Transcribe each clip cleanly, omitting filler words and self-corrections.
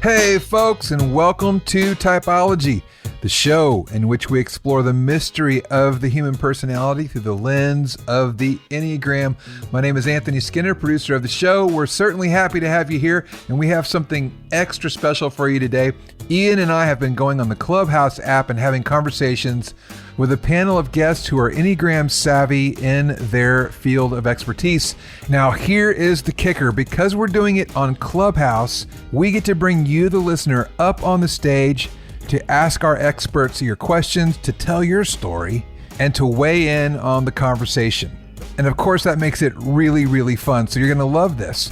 Hey folks, and welcome to Typology, the show in which we explore the mystery of the human personality through the lens of the Enneagram. My name is Anthony Skinner, producer of the show. We're certainly happy to have you here, and we have something extra special for you today. Ian and I have been going on the Clubhouse app and having conversations with a panel of guests who are Enneagram savvy in their field of expertise. Now, here is the kicker. Because we're doing it on Clubhouse, we get to bring you, the listener, up on the stage to ask our experts your questions, to tell your story, and to weigh in on the conversation. And of course, that makes it really, really fun. So you're going to love this.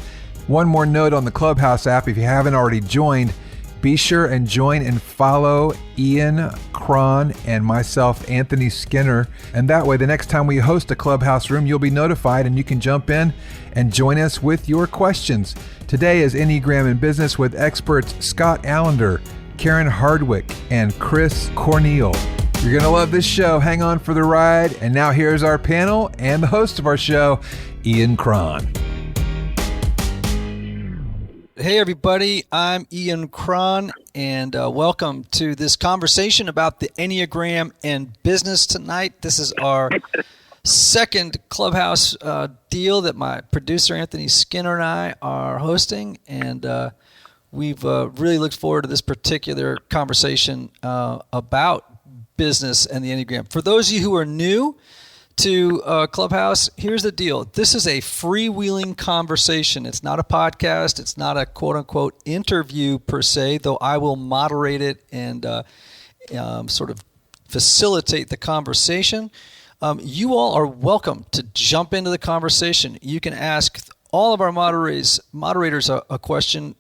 One more note on the Clubhouse app, if you haven't already joined, be sure and join and follow Ian, Cron, and myself, Anthony Skinner. And that way, the next time we host a Clubhouse room, you'll be notified and you can jump in and join us with your questions. Today is Enneagram in Business with experts Scott Allender, Karen Hardwick, and Chris Carneal. You're going to love this show. Hang on for the ride. And now here's our panel and the host of our show, Ian Cron. Hey everybody, I'm Ian Cron, and welcome to this conversation about the Enneagram and business tonight. This is our second Clubhouse deal that my producer Anthony Skinner and I are hosting, and we've really looked forward to this particular conversation about business and the Enneagram. For those of you who are new to Clubhouse, here's the deal. This is a freewheeling conversation. It's not a podcast. It's not a quote-unquote interview per se, though I will moderate it and sort of facilitate the conversation. You all are welcome to jump into the conversation. You can ask all of our moderators a question.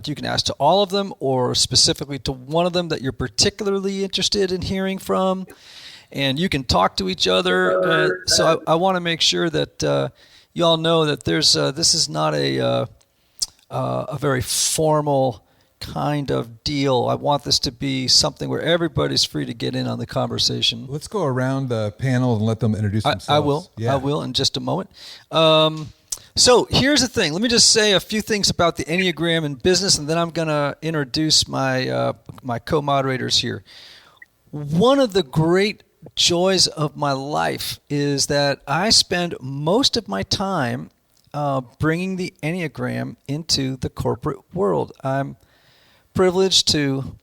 You can ask to all of them or specifically to one of them that you're particularly interested in hearing from. And you can talk to each other. So I want to make sure that you all know that this is not a very formal kind of deal. I want this to be something where everybody's free to get in on the conversation. Let's go around the panel and let them introduce themselves. I will. Yeah. I will in just a moment. So here's the thing. Let me just say a few things about the Enneagram and business, and then I'm going to introduce my my co-moderators here. One of the great joys of my life is that I spend most of my time bringing the Enneagram into the corporate world. I'm privileged to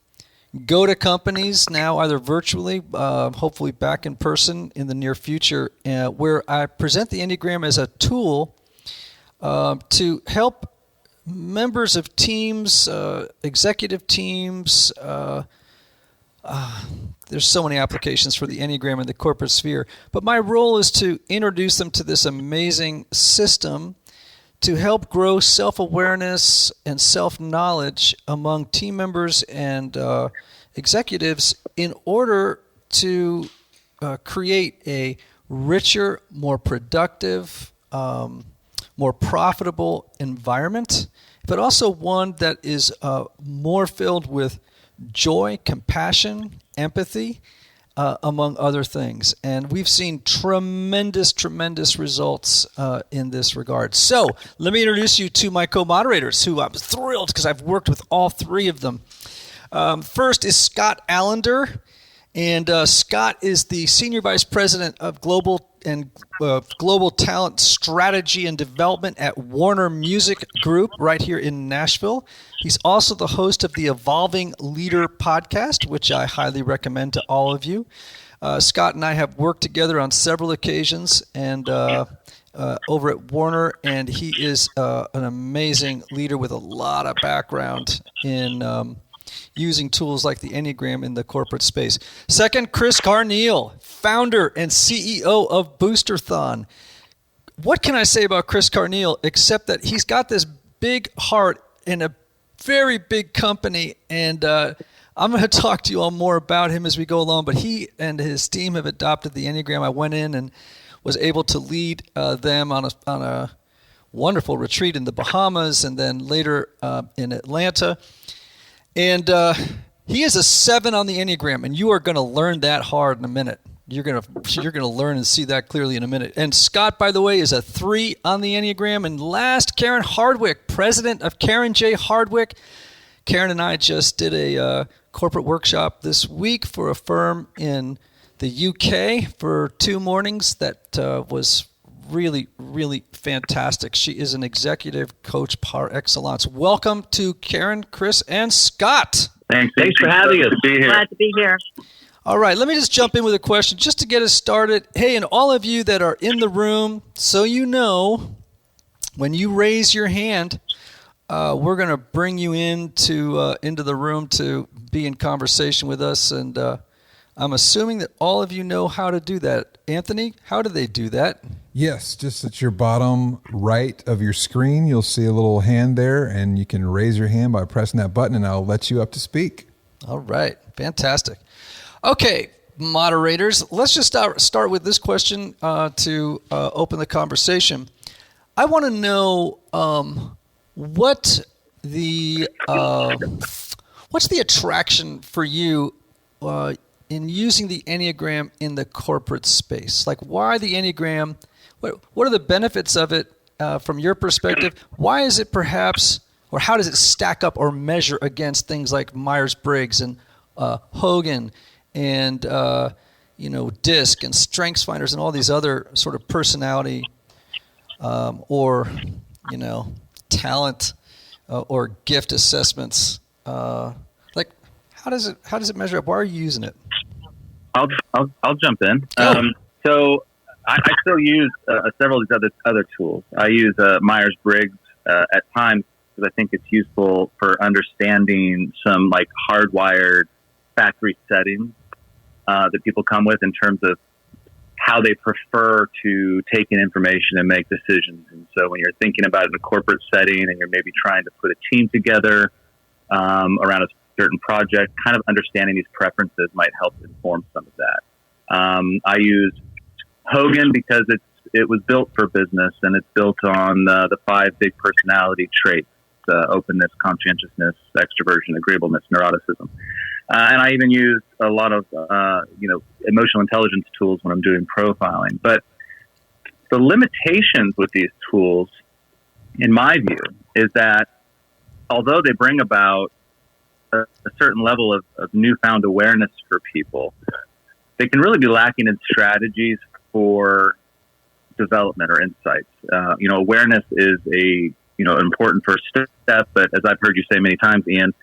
go to companies now, either virtually, hopefully back in person in the near future, where I present the Enneagram as a tool to help members of teams, executive teams. There's so many applications for the Enneagram in the corporate sphere, but my role is to introduce them to this amazing system to help grow self-awareness and self-knowledge among team members and executives in order to create a richer, more productive, more profitable environment, but also one that is more filled with joy, compassion, empathy, among other things. And we've seen tremendous results in this regard. So let me introduce you to my co-moderators, who I'm thrilled because I've worked with all three of them. First is Scott Allender. And Scott is the Senior Vice President of Global Talent Strategy and Development at Warner Music Group right here in Nashville. He's also the host of the Evolving Leader podcast, which I highly recommend to all of you. Scott and I have worked together on several occasions and over at Warner, and he is an amazing leader with a lot of background in using tools like the Enneagram in the corporate space. Second, Chris Carneal, founder and CEO of Boosterthon. What can I say about Chris Carneal except that he's got this big heart in a very big company, and I'm going to talk to you all more about him as we go along, but he and his team have adopted the Enneagram. I went in and was able to lead them on a wonderful retreat in the Bahamas and then later in Atlanta. And he is a 7 on the Enneagram, and you are going to learn that hard in a minute. You're going to learn and see that clearly in a minute. And Scott, by the way, is a 3 on the Enneagram. And last, Karen Hardwick, president of Karen J. Hardwick. Karen and I just did a corporate workshop this week for a firm in the UK for 2 mornings that was really, really fantastic. She is an executive coach par excellence. Welcome to Karen, Chris, and Scott. Thanks for having us. Glad to be here. All right, let me just jump in with a question just to get us started. Hey, and all of you that are in the room, so you know, when you raise your hand, we're going to bring you into the room to be in conversation with us, and I'm assuming that all of you know how to do that. Anthony, how do they do that? Yes, just at your bottom right of your screen, you'll see a little hand there, and you can raise your hand by pressing that button, and I'll let you up to speak. All right, fantastic. Okay, moderators, let's just start with this question to open the conversation. I want to know what's the attraction for you in using the Enneagram in the corporate space? Like, why the Enneagram? What are the benefits of it from your perspective? Why is it perhaps, or how does it stack up or measure against things like Myers-Briggs and Hogan and DISC and StrengthsFinders and all these other sort of personality or talent or gift assessments? Like, how does it measure up? Why are you using it? I'll jump in. Go. So I still use several of these other tools. I use Myers-Briggs at times because I think it's useful for understanding some like hardwired factory settings that people come with in terms of how they prefer to take in information and make decisions. And so when you're thinking about it in a corporate setting and you're maybe trying to put a team together around a certain project, kind of understanding these preferences might help inform some of that. I use Hogan because it was built for business, and it's built on the 5 big personality traits: openness, conscientiousness, extroversion, agreeableness, neuroticism. And I even use a lot of emotional intelligence tools when I'm doing profiling. But the limitations with these tools, in my view, is that although they bring about a certain level of newfound awareness for people, they can really be lacking in strategies for development or insights. Awareness is an important first step, but as I've heard you say many times, Ian,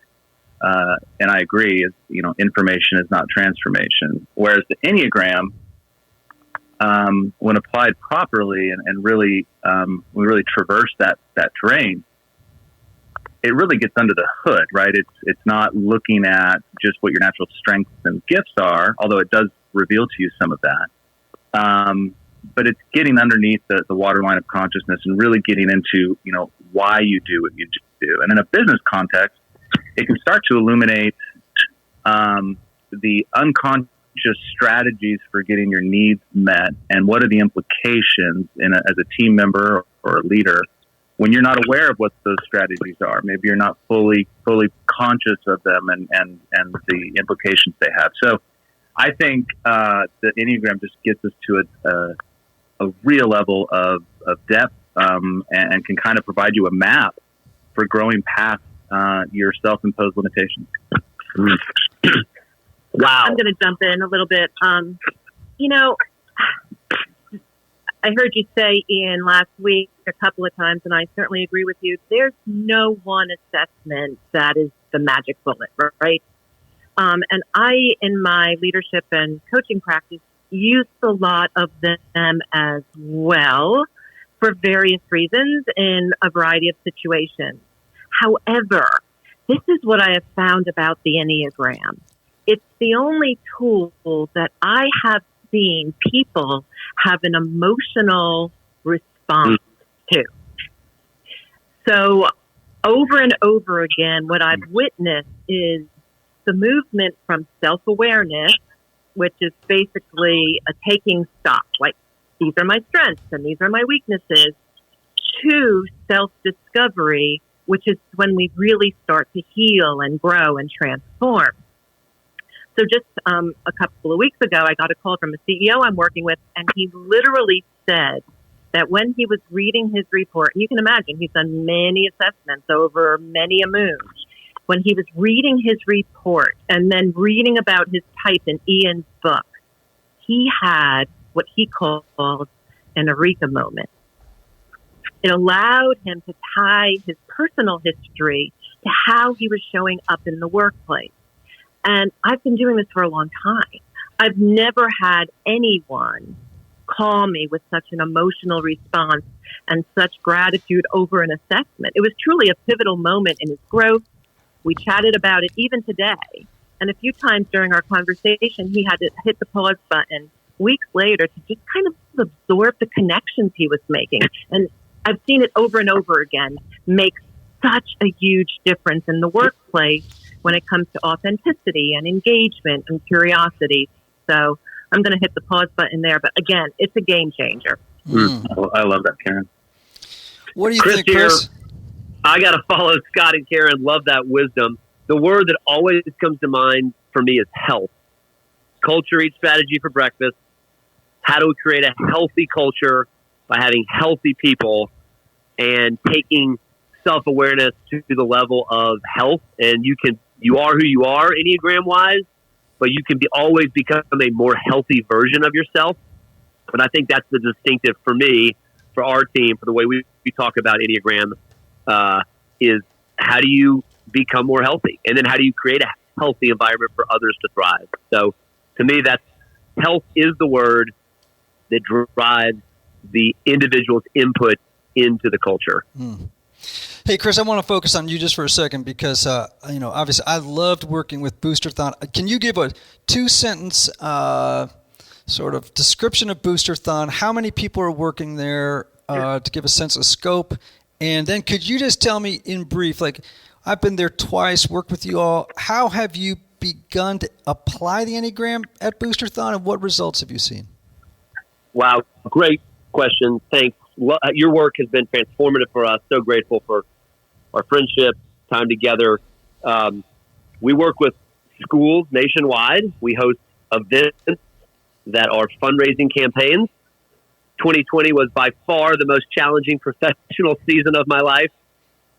and I agree, is information is not transformation. Whereas the Enneagram, when applied properly and really we really traverse that terrain, it really gets under the hood, right? It's not looking at just what your natural strengths and gifts are, although it does reveal to you some of that. But it's getting underneath the waterline of consciousness and really getting into why you do what you do. And in a business context, it can start to illuminate the unconscious strategies for getting your needs met, and what are the implications as a team member or a leader when you're not aware of what those strategies are. Maybe you're not fully conscious of them and the implications they have. So I think the Enneagram just gets us to a real level of depth and can kind of provide you a map for growing past your self-imposed limitations. Wow. I'm going to jump in a little bit. I heard you say, Ian, last week a couple of times, and I certainly agree with you, there's no one assessment that is the magic bullet, right? And I, in my leadership and coaching practice, use a lot of them as well for various reasons in a variety of situations. However, this is what I have found about the Enneagram. It's the only tool that I have seen people have an emotional response to. So over and over again, what I've witnessed is the movement from self-awareness, which is basically a taking stock, like these are my strengths and these are my weaknesses, to self-discovery, which is when we really start to heal and grow and transform. So just a couple of weeks ago, I got a call from a CEO I'm working with, and he literally said that when he was reading his report, and you can imagine he's done many assessments over many a moon. when he was reading his report and then reading about his type in Ian's book, he had what he called an eureka moment. It allowed him to tie his personal history to how he was showing up in the workplace. And I've been doing this for a long time. I've never had anyone call me with such an emotional response and such gratitude over an assessment. It was truly a pivotal moment in his growth. We chatted about it even today. And a few times during our conversation, he had to hit the pause button weeks later to just kind of absorb the connections he was making. And I've seen it over and over again make such a huge difference in the workplace when it comes to authenticity and engagement and curiosity. So I'm going to hit the pause button there. But again, it's a game changer. I love that, Karen. What do you think, Chris? I got to follow Scott and Karen. Love that wisdom. The word that always comes to mind for me is health. Culture eats strategy for breakfast. How do we create a healthy culture by having healthy people and taking self-awareness to the level of health? And you are who you are Enneagram-wise, but you can always become a more healthy version of yourself. And I think that's the distinctive for me, for our team, for the way we talk about Enneagram, is how do you become more healthy? And then how do you create a healthy environment for others to thrive? So to me, that's health is the word that drives the individual's input into the culture. Hey, Chris, I want to focus on you just for a second because, obviously I loved working with Boosterthon. Can you give a 2-sentence sort of description of Boosterthon? How many people are working there to give a sense of scope? And then could you just tell me in brief, like I've been there twice, worked with you all. How have you begun to apply the Enneagram at Boosterthon, and what results have you seen? Wow, great question. Thanks. Your work has been transformative for us. So grateful for our friendship, time together. We work with schools nationwide. We host events that are fundraising campaigns. 2020 was by far the most challenging professional season of my life.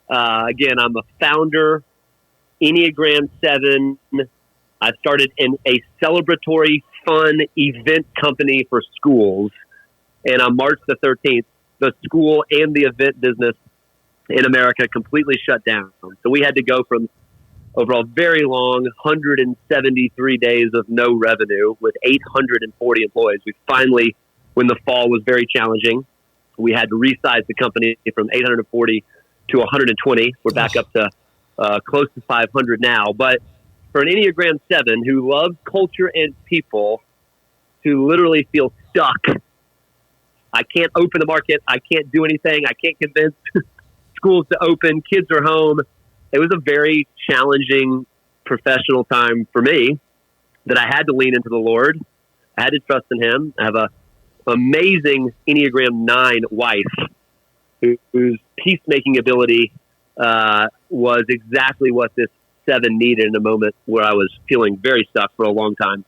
Again, I'm a founder, Enneagram 7. I started in a celebratory, fun event company for schools. And on March the 13th, the school and the event business in America completely shut down. So we had to go from overall very long 173 days of no revenue with 840 employees. We finally, when the fall was very challenging, we had to resize the company from 840 to 120. We're back up to close to 500 now. But for an Enneagram 7 who loves culture and people, to literally feel stuck, I can't open the market, I can't do anything, I can't convince schools to open, kids are home. It was a very challenging professional time for me that I had to lean into the Lord. I had to trust in Him. I have a amazing Enneagram 9 wife whose peacemaking ability was exactly what this 7 needed in a moment where I was feeling very stuck for a long time.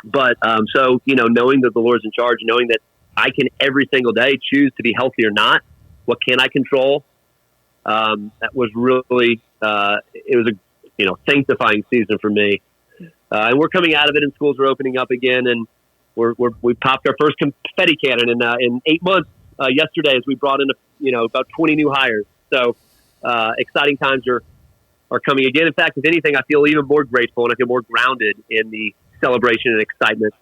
But so, knowing that the Lord's in charge, knowing that I can every single day choose to be healthy or not, what can I control? That was really, it was a, sanctifying season for me. And we're coming out of it, and schools are opening up again, and we popped our first confetti cannon in 8 months yesterday as we brought in about 20 new hires. So exciting times are coming again. In fact, if anything, I feel even more grateful and I feel more grounded in the celebration and excitement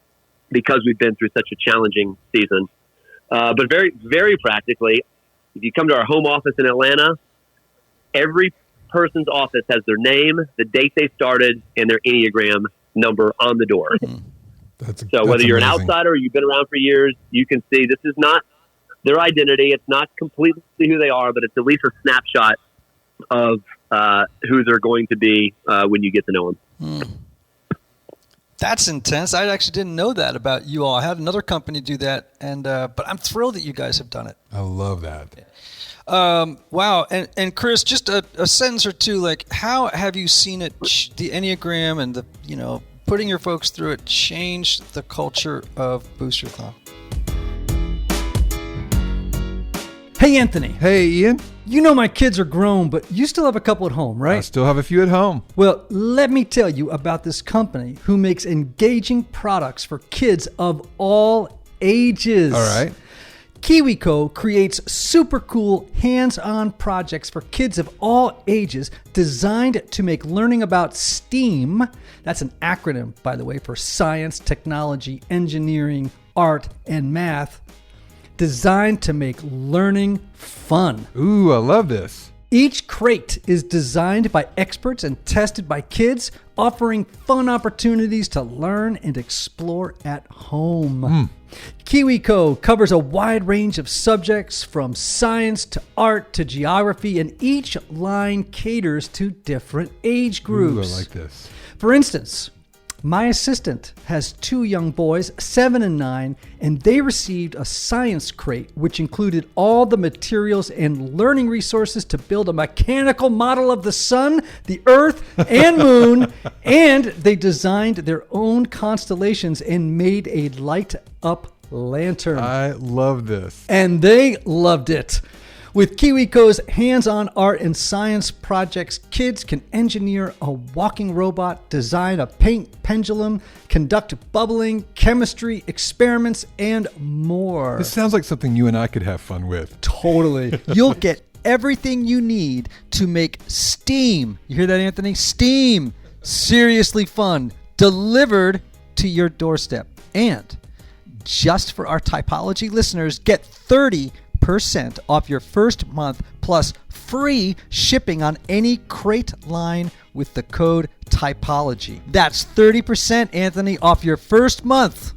because we've been through such a challenging season. But very, very practically, if you come to our home office in Atlanta, every person's office has their name, the date they started, and their Enneagram number on the door. That's whether you're amazing. an outsider or you've been around for years, you can see this is not their identity. It's not completely who they are, but it's at least a snapshot of who they're going to be when you get to know them. That's intense. I actually didn't know that about you all. I had another company do that, but I'm thrilled that you guys have done it. I love that. Wow. And Chris, just a sentence or two, like how have you seen it, the Enneagram and the, putting your folks through it, change the culture of Boosterthon? Hey, Anthony. Hey, Ian. You know my kids are grown, but you still have a couple at home, right? I still have a few at home. Well, let me tell you about this company who makes engaging products for kids of all ages. All right. KiwiCo creates super cool hands-on projects for kids of all ages designed to make learning about STEAM, that's an acronym, by the way, for science, technology, engineering, art, and math, designed to make learning fun. Ooh, I love this. Each crate is designed by experts and tested by kids, offering fun opportunities to learn and explore at home. KiwiCo covers a wide range of subjects from science to art to geography, and each line caters to different age groups. Ooh, I like this. For instance, my assistant has 2 young boys, 7 and 9, and they received a science crate, which included all the materials and learning resources to build a mechanical model of the sun, the earth, and moon, and they designed their own constellations and made a light-up lantern. I love this. And they loved it. With KiwiCo's hands-on art and science projects, kids can engineer a walking robot, design a paint pendulum, conduct bubbling, chemistry experiments, and more. This sounds like something you and I could have fun with. Totally. You'll get everything you need to make STEAM, you hear that, Anthony? STEAM, seriously fun, delivered to your doorstep. And just for our Typology listeners, get 30% off your first month plus free shipping on any crate line with the code Typology. That's 30%, Anthony, off your first month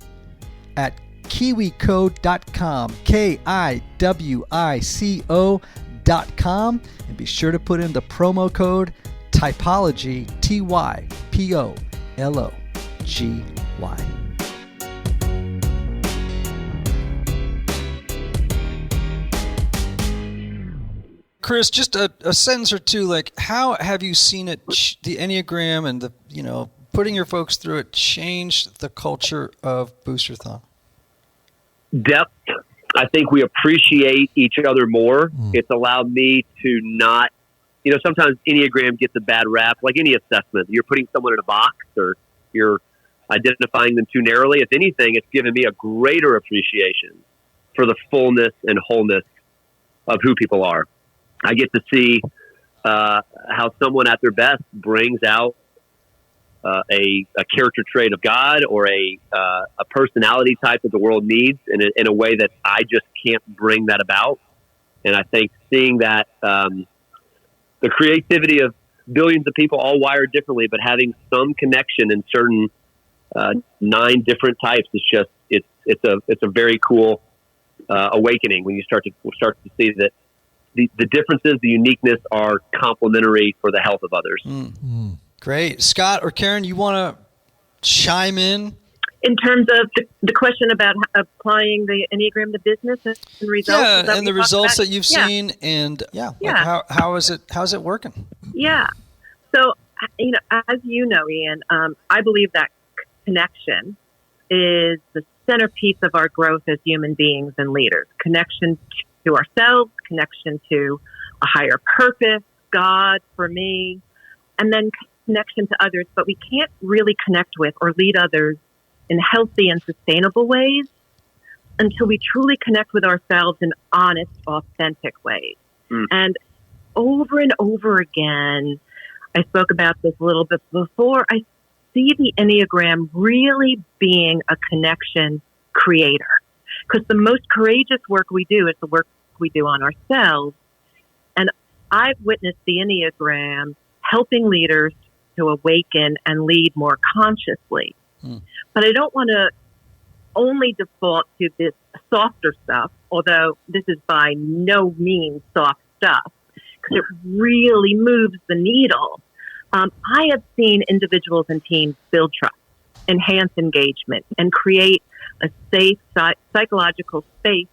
at kiwico.com, KIWICO.com, and be sure to put in the promo code Typology, TYPOLOGY. Chris, just a sentence or two, like how have you seen it, the Enneagram and the, putting your folks through it, change the culture of Boosterthon? Depth. I think we appreciate each other more. It's allowed me to not, sometimes Enneagram gets a bad rap, like any assessment. You're putting someone in a box or you're identifying them too narrowly. If anything, it's given me a greater appreciation for the fullness and wholeness of who people are. I get to see how someone at their best brings out a character trait of God or a personality type that the world needs in a way that I just can't bring that about. And I think seeing that the creativity of billions of people all wired differently, but having some connection in certain 9 different types is just it's a very cool awakening when you start to see that. The differences, the uniqueness are complementary for the health of others. Great. Scott or Karen, you want to chime in? In terms of the question about applying the Enneagram to business and results? Yeah, and the results that you've seen, and Yeah. how's it working? Yeah. So, as you know, Ian, I believe that connection is the centerpiece of our growth as human beings and leaders. Connection to ourselves, connection to a higher purpose, God for me, and then connection to others. But we can't really connect with or lead others in healthy and sustainable ways until we truly connect with ourselves in honest, authentic ways. And over again, I spoke about this a little bit before, I see the Enneagram really being a connection creator. Because the most courageous work we do is the work we do on ourselves. And I've witnessed the Enneagram helping leaders to awaken and lead more consciously. But I don't want to only default to this softer stuff, although this is by no means soft stuff, because it really moves the needle. I have seen individuals and teams build trust, enhance engagement, and create a safe psychological space,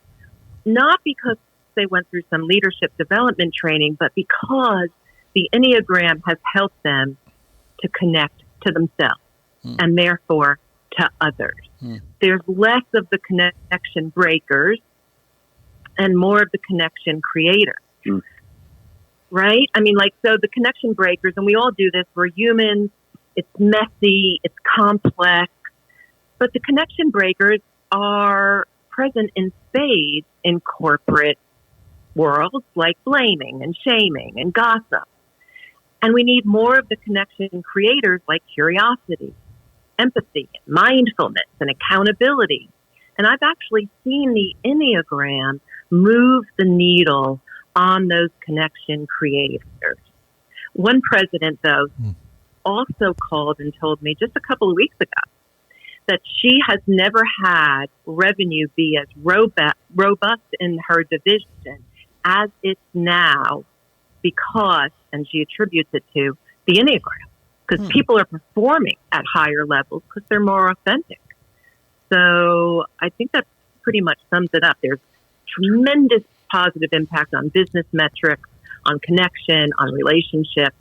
not because they went through some leadership development training, but because the Enneagram has helped them to connect to themselves and therefore to others. There's less of the connection breakers and more of the connection creator. Right? I mean, like, so the connection breakers, and we all do this, we're humans, it's messy, it's complex, but the connection breakers are present in spades in corporate worlds, like blaming and shaming and gossip. And we need more of the connection creators, like curiosity, empathy, mindfulness, and accountability. And I've actually seen the Enneagram move the needle on those connection creators. One president, though, also called and told me just a couple of weeks ago that she has never had revenue be as robust in her division as it's now because, and she attributes it to, the Enneagram. Because people are performing at higher levels because they're more authentic. So I think that pretty much sums it up. There's tremendous positive impact on business metrics, on connection, on relationships,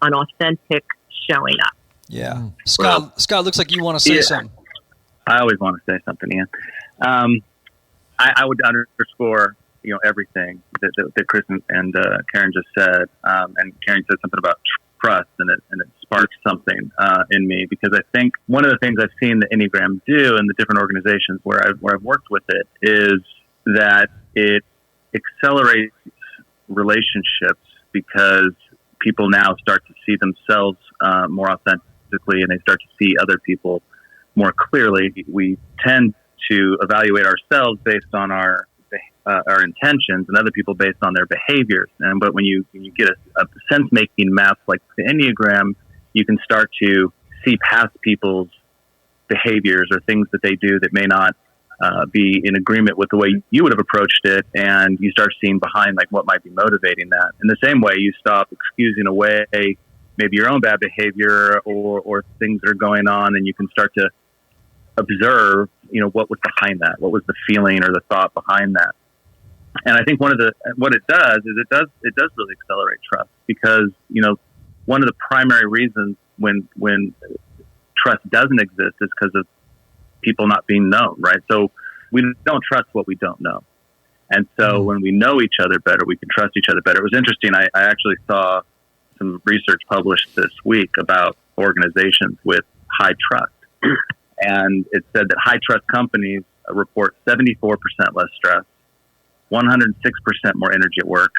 on authentic showing up. Yeah. Scott, looks like you want to say something. I always want to say something, Ian. I would underscore, everything that Chris and Karen just said. And Karen said something about trust, and it sparked something in me, because I think one of the things I've seen the Enneagram do in the different organizations where I've worked with it is that it accelerates relationships, because people now start to see themselves more authentically, and they start to see other people more clearly. We tend to evaluate ourselves based on our intentions, and other people based on their behaviors. But when you get a sense-making map like the Enneagram, you can start to see past people's behaviors or things that they do that may not be in agreement with the way you would have approached it, and you start seeing behind like what might be motivating that. In the same way, you stop excusing away maybe your own bad behavior or things that are going on, and you can start to observe, what was behind that, what was the feeling or the thought behind that. And I think what it does is it does really accelerate trust, because one of the primary reasons when trust doesn't exist is because of people not being known, right? So we don't trust what we don't know. And so when we know each other better, we can trust each other better. It was interesting. I actually saw some research published this week about organizations with high trust. And it said that high trust companies report 74% less stress, 106% more energy at work,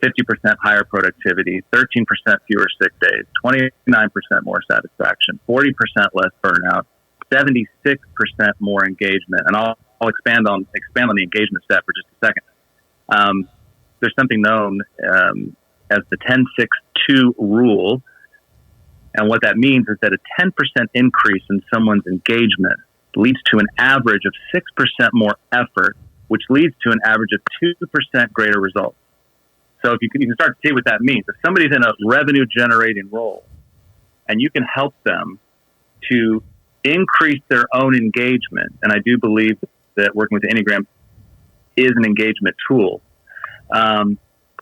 50% higher productivity, 13% fewer sick days, 29% more satisfaction, 40% less burnout, 76% more engagement. And I'll expand on the engagement stat for just a second. There's something known as the 10-6-2 rule. And what that means is that a 10% increase in someone's engagement leads to an average of 6% more effort, which leads to an average of 2% greater results. So if you can start to see what that means. If somebody's in a revenue generating role and you can help them to increase their own engagement, and I do believe that working with the Enneagram is an engagement tool,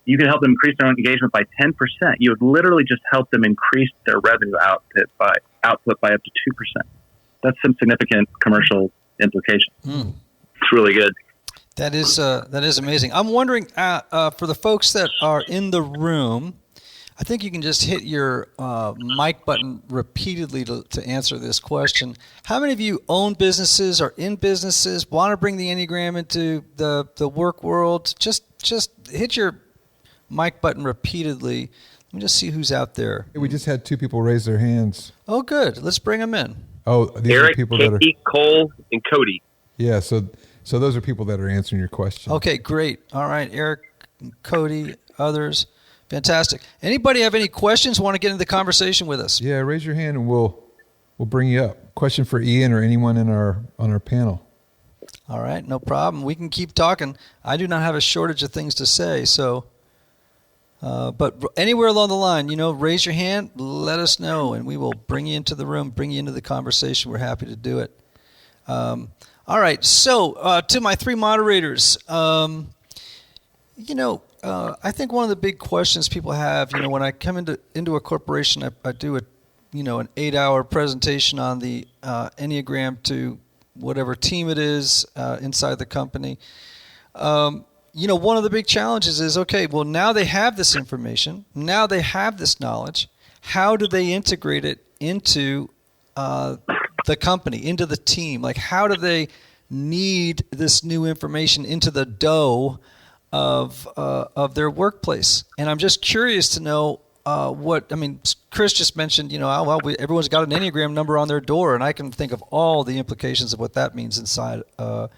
you can help them increase their own engagement by 10%. You would literally just help them increase their revenue output by up to 2%. That's some significant commercial implication. It's really good. That is amazing. I'm wondering, for the folks that are in the room, I think you can just hit your mic button repeatedly to answer this question. How many of you own businesses, are in businesses, want to bring the Enneagram into the work world? Just hit your mic button repeatedly. Let me just see who's out there. We just had two people raise their hands. Oh, good. Let's bring them in. Oh, these Eric, are people Katie, Cole, and Cody. Yeah, so those are people that are answering your question. Okay, great. All right, Eric, Cody, others. Fantastic. Anybody have any questions, want to get into the conversation with us? Yeah, raise your hand and we'll bring you up. Question for Ian or anyone on our panel. All right, no problem. We can keep talking. I do not have a shortage of things to say, so but anywhere along the line, raise your hand, let us know, and we will bring you into the room, bring you into the conversation. We're happy to do it. All right, so to my three moderators, I think one of the big questions people have, when I come into a corporation, I do an 8-hour presentation on the Enneagram to whatever team it is inside the company. one of the big challenges is, okay, well, now they have this information. Now they have this knowledge. How do they integrate it into the company, into the team? Like, how do they knead this new information into the dough of their workplace? And I'm just curious to know Chris just mentioned, everyone's got an Enneagram number on their door, and I can think of all the implications of what that means inside a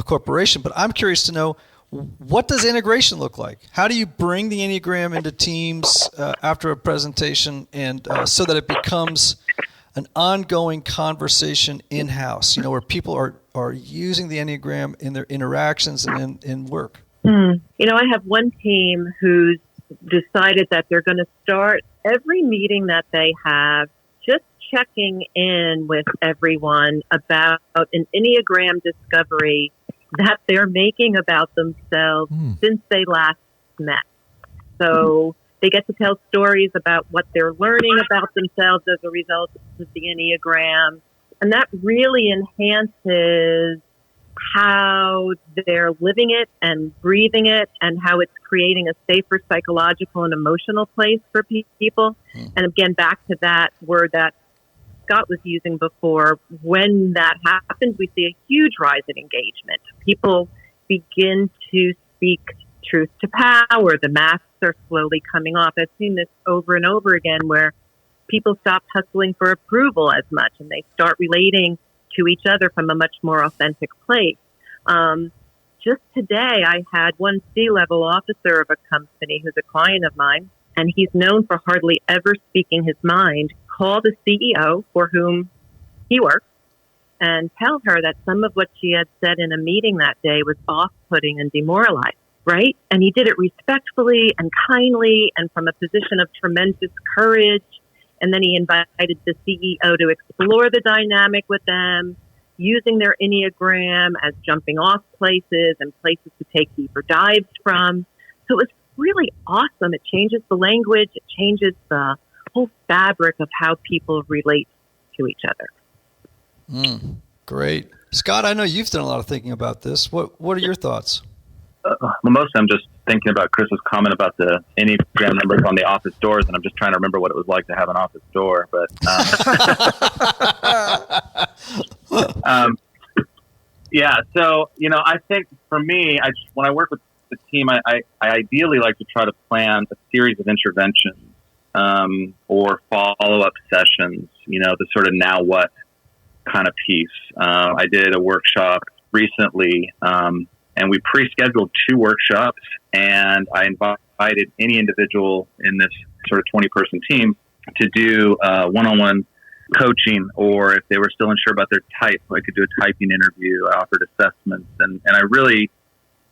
corporation. But I'm curious to know, what does integration look like? How do you bring the Enneagram into teams after a presentation, and so that it becomes an ongoing conversation in-house, where people are using the Enneagram in their interactions and in work? I have one team who's decided that they're going to start every meeting that they have just checking in with everyone about an Enneagram discovery that they're making about themselves since they last met. So they get to tell stories about what they're learning about themselves as a result of the Enneagram. And that really enhances how they're living it and breathing it, and how it's creating a safer psychological and emotional place for people. And again, back to that word that Scott was using before, when that happens, we see a huge rise in engagement. People begin to speak truth to power. The masks are slowly coming off. I've seen this over and over again, where people stop hustling for approval as much, and they start relating to each other from a much more authentic place. Just today, I had one C-level officer of a company who's a client of mine, and he's known for hardly ever speaking his mind, call the CEO for whom he works and tell her that some of what she had said in a meeting that day was off-putting and demoralizing, right? And he did it respectfully and kindly and from a position of tremendous courage. And then he invited the CEO to explore the dynamic with them, using their Enneagram as jumping off places and places to take deeper dives from. So it was really awesome. It changes the language. It changes the whole fabric of how people relate to each other. Great. Scott, I know you've done a lot of thinking about this. What are your thoughts? Most I'm just thinking about Chris's comment about the Enneagram numbers on the office doors, and I'm just trying to remember what it was like to have an office door. But so I think for me, when I work with the team, I ideally like to try to plan a series of interventions or follow-up sessions. The sort of now what kind of piece. I did a workshop recently. And we pre-scheduled 2 workshops, and I invited any individual in this sort of 20-person team to do one-on-one coaching, or if they were still unsure about their type, I could do a typing interview. I offered assessments, and I really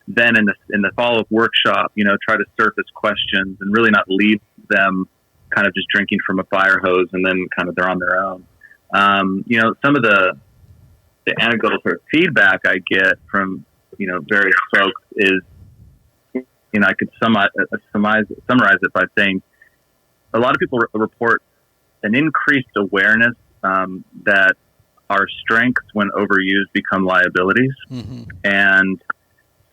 then in the follow-up workshop, try to surface questions and really not leave them kind of just drinking from a fire hose and then kind of they're on their own. Some of the anecdotal sort of feedback I get from various folks is, I could summarize it by saying a lot of people report an increased awareness that our strengths, when overused, become liabilities. Mm-hmm. And,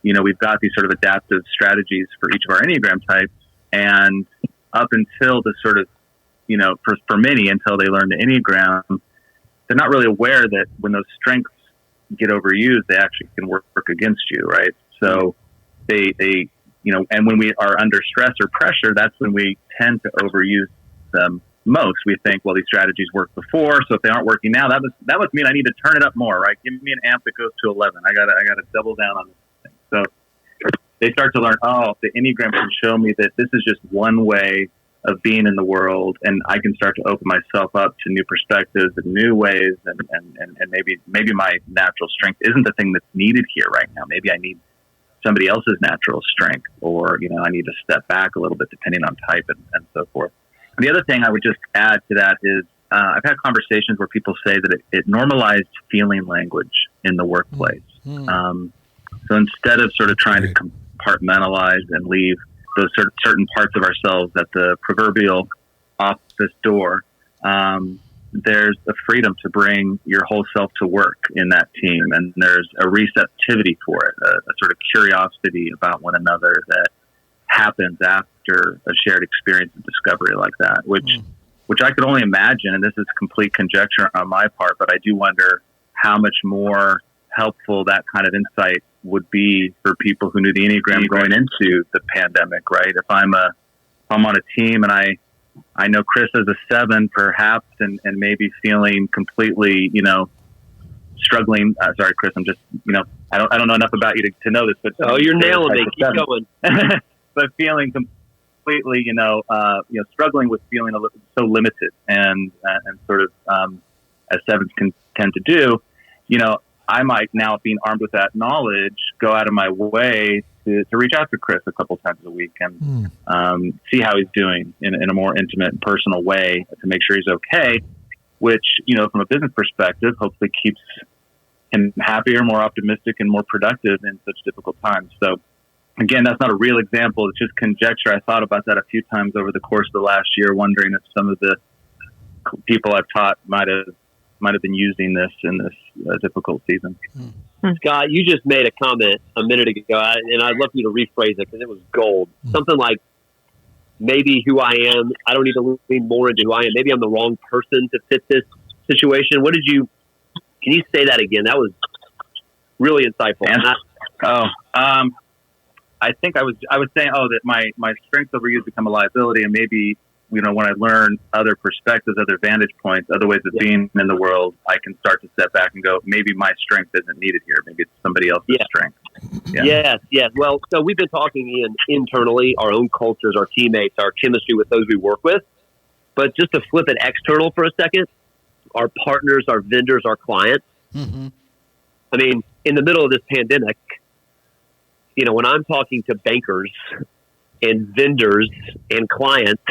we've got these sort of adaptive strategies for each of our Enneagram types. And up until the sort of, for many, until they learn the Enneagram, they're not really aware that when those strengths get overused, they actually can work against you, right? So they and when we are under stress or pressure, that's when we tend to overuse them most. We think, well, these strategies worked before, so if they aren't working now, that must mean I need to turn it up more, right? Give me an amp that goes to 11. I gotta double down on this thing. So they start to learn, the Enneagram can show me that this is just one way of being in the world, and I can start to open myself up to new perspectives and new ways, and maybe my natural strength isn't the thing that's needed here right now. Maybe I need somebody else's natural strength, or I need to step back a little bit depending on type and so forth. And the other thing I would just add to that is I've had conversations where people say that it normalized feeling language in the workplace. Mm-hmm. So instead of sort of trying to compartmentalize and leave those certain parts of ourselves at the proverbial office door, there's a freedom to bring your whole self to work in that team. And there's a receptivity for it, a sort of curiosity about one another that happens after a shared experience of discovery like that, which I could only imagine, and this is complete conjecture on my part, but I do wonder how much more helpful that kind of insight would be for people who knew the Enneagram going into the pandemic, right? If I'm on a team and I know Chris as a 7 perhaps, and maybe feeling completely, struggling. Sorry, Chris, I'm just, I don't know enough about you to know this, but you're nailing it. Keep going. But feeling completely, struggling with feeling so limited and sort of, as 7s can tend to do, I might now, being armed with that knowledge, go out of my way to reach out to Chris a couple times a week and see how he's doing in a more intimate and personal way to make sure he's okay, which, from a business perspective, hopefully keeps him happier, more optimistic, and more productive in such difficult times. So, again, that's not a real example. It's just conjecture. I thought about that a few times over the course of the last year, wondering if some of the people I've taught might have been using this in this difficult season. Scott, you just made a comment a minute ago, and I'd love for you to rephrase it because it was gold. Something like, maybe who I am, I don't need to lean more into who I am. Maybe I'm the wrong person to fit this situation. Can you say that again? That was really insightful. I think I was saying, that my strengths over you become a liability, and maybe, when I learn other perspectives, other vantage points, other ways of being in the world, I can start to step back and go, maybe my strength isn't needed here. Maybe it's somebody else's strength. Yeah. Yes. Well, so we've been talking internally, our own cultures, our teammates, our chemistry with those we work with. But just to flip it external for a second, our partners, our vendors, our clients. Mm-hmm. I mean, in the middle of this pandemic, when I'm talking to bankers and vendors and clients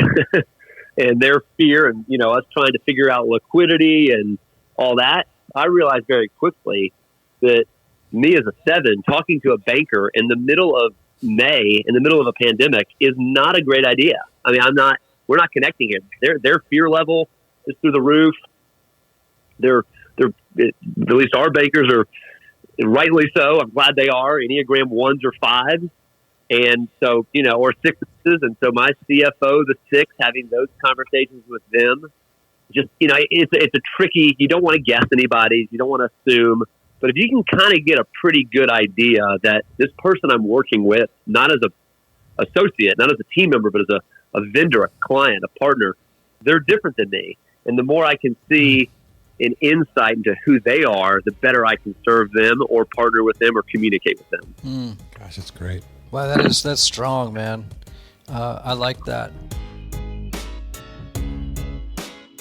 and their fear and, us trying to figure out liquidity and all that, I realized very quickly that me as a 7 talking to a banker in the middle of May, in the middle of a pandemic, is not a great idea. I mean, we're not connecting here. Their fear level is through the roof. They're at least our bankers are, rightly so. I'm glad they are. Enneagram 1s or 5s. And so, or 6s. And so my CFO, the 6, having those conversations with them, just, it's a tricky, you don't want to guess anybody. You don't want to assume. But if you can kind of get a pretty good idea that this person I'm working with, not as a associate, not as a team member, but as a vendor, a client, a partner, they're different than me. And the more I can see an insight into who they are, the better I can serve them or partner with them or communicate with them. Gosh, that's great. Wow, that's strong, man. I like that.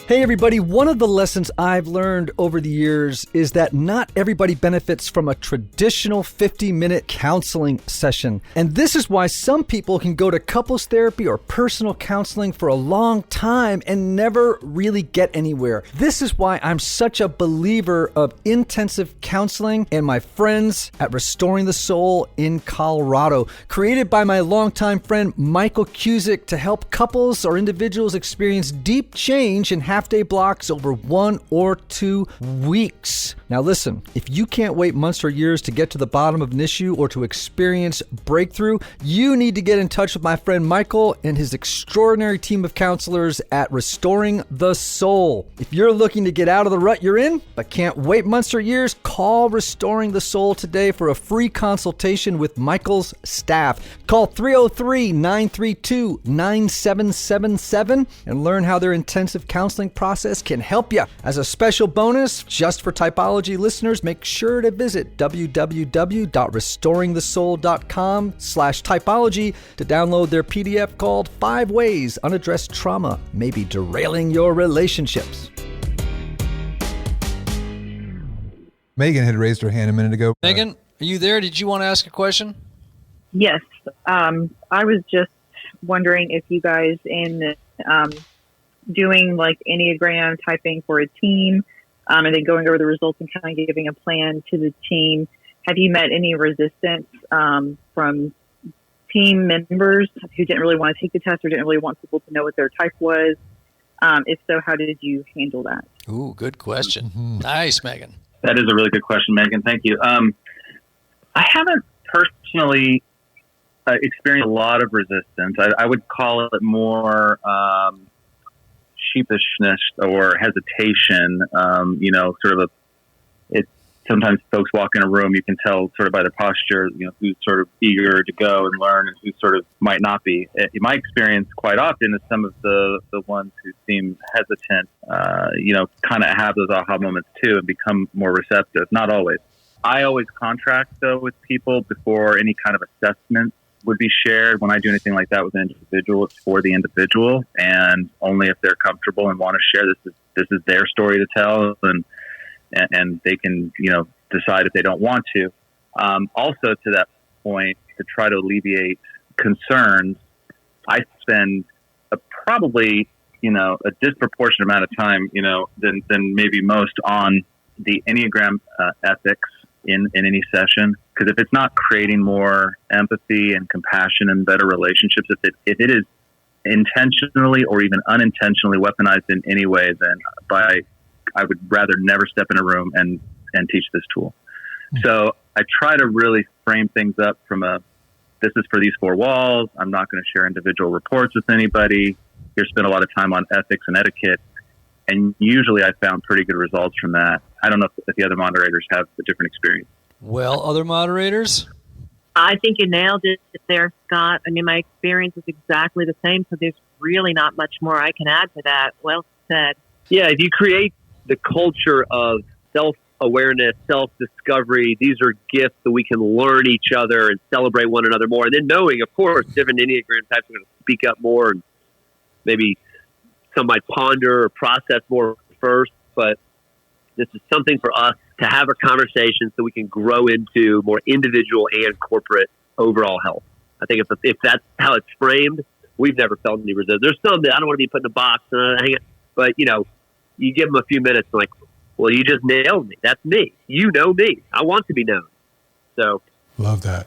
Hey everybody, one of the lessons I've learned over the years is that not everybody benefits from a traditional 50-minute counseling session. And this is why some people can go to couples therapy or personal counseling for a long time and never really get anywhere. This is why I'm such a believer of intensive counseling and my friends at Restoring the Soul in Colorado, created by my longtime friend Michael Cusick to help couples or individuals experience deep change in half-day blocks over 1 or 2 weeks. Now listen, if you can't wait months or years to get to the bottom of an issue or to experience breakthrough, you need to get in touch with my friend Michael and his extraordinary team of counselors at Restoring the Soul. If you're looking to get out of the rut you're in, but can't wait months or years, call Restoring the Soul today for a free consultation with Michael's staff. Call 303-932-9777 and learn how their intensive counseling process can help you. As a special bonus, just for Typology listeners, make sure to visit www.restoringthesoul.com/typology to download their PDF called 5 Ways Unaddressed Trauma May Be Derailing Your Relationships. Megan had raised her hand a minute ago. Megan, are you there? Did you want to ask a question? Yes. I was just wondering if you guys in doing like Enneagram typing for a team and then going over the results and kind of giving a plan to the team, have you met any resistance from team members who didn't really want to take the test or didn't really want people to know what their type was? If so, how did you handle that? Ooh, good question. Nice, Megan. That is a really good question, Megan. Thank you. I haven't personally experienced a lot of resistance. I would call it more sheepishness or hesitation. Sometimes folks walk in a room, you can tell sort of by their posture, who's sort of eager to go and learn and who sort of might not be. In my experience, quite often, is some of the ones who seem hesitant, kind of have those aha moments too and become more receptive. Not always. I always contract, though, with people before any kind of assessment would be shared. When I do anything like that with an individual, it's for the individual, and only if they're comfortable and want to share. This is their story to tell, and they can, decide if they don't want to. Also, to that point, to try to alleviate concerns, I spend probably, a disproportionate amount of time, than maybe most on the Enneagram ethics in any session. Because if it's not creating more empathy and compassion and better relationships, if it is intentionally or even unintentionally weaponized in any way, then I would rather never step in a room and teach this tool. So I try to really frame things up from this is for these four walls. I'm not going to share individual reports with anybody. Here, spend a lot of time on ethics and etiquette. And usually I found pretty good results from that. I don't know if the other moderators have a different experience. Well, other moderators? I think you nailed it there, Scott. I mean, my experience is exactly the same, so there's really not much more I can add to that. Well said. Yeah, if you create the culture of self-awareness, self-discovery, these are gifts that we can learn each other and celebrate one another more. And then knowing, of course, different Enneagram types are going to speak up more, and maybe some might ponder or process more first. But this is something for us to have a conversation so we can grow into more individual and corporate overall health. I think if that's how it's framed, we've never felt any resistance. There's some that I don't want to be put in a box, but you give them a few minutes and like, well, you just nailed me. That's me. You know me. I want to be known. So love that.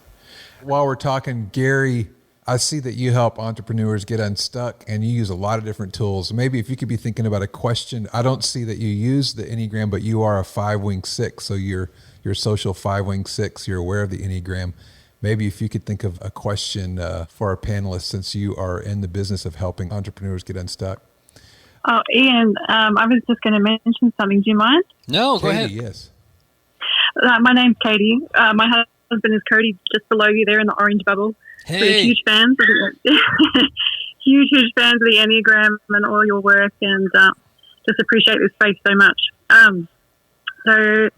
While we're talking, Gary, I see that you help entrepreneurs get unstuck and you use a lot of different tools. Maybe if you could be thinking about a question, I don't see that you use the Enneagram, but you are a 5-wing 6. So you're social 5-wing 6. You're aware of the Enneagram. Maybe if you could think of a question for our panelists, since you are in the business of helping entrepreneurs get unstuck. Oh, Ian, I was just going to mention something. Do you mind? No, go Katie, ahead. Yes. My name's Katie. My husband is Cody, just below you there in the orange bubble. Hey. We're huge fans of huge fans of the Enneagram and all your work, and just appreciate this space so much. So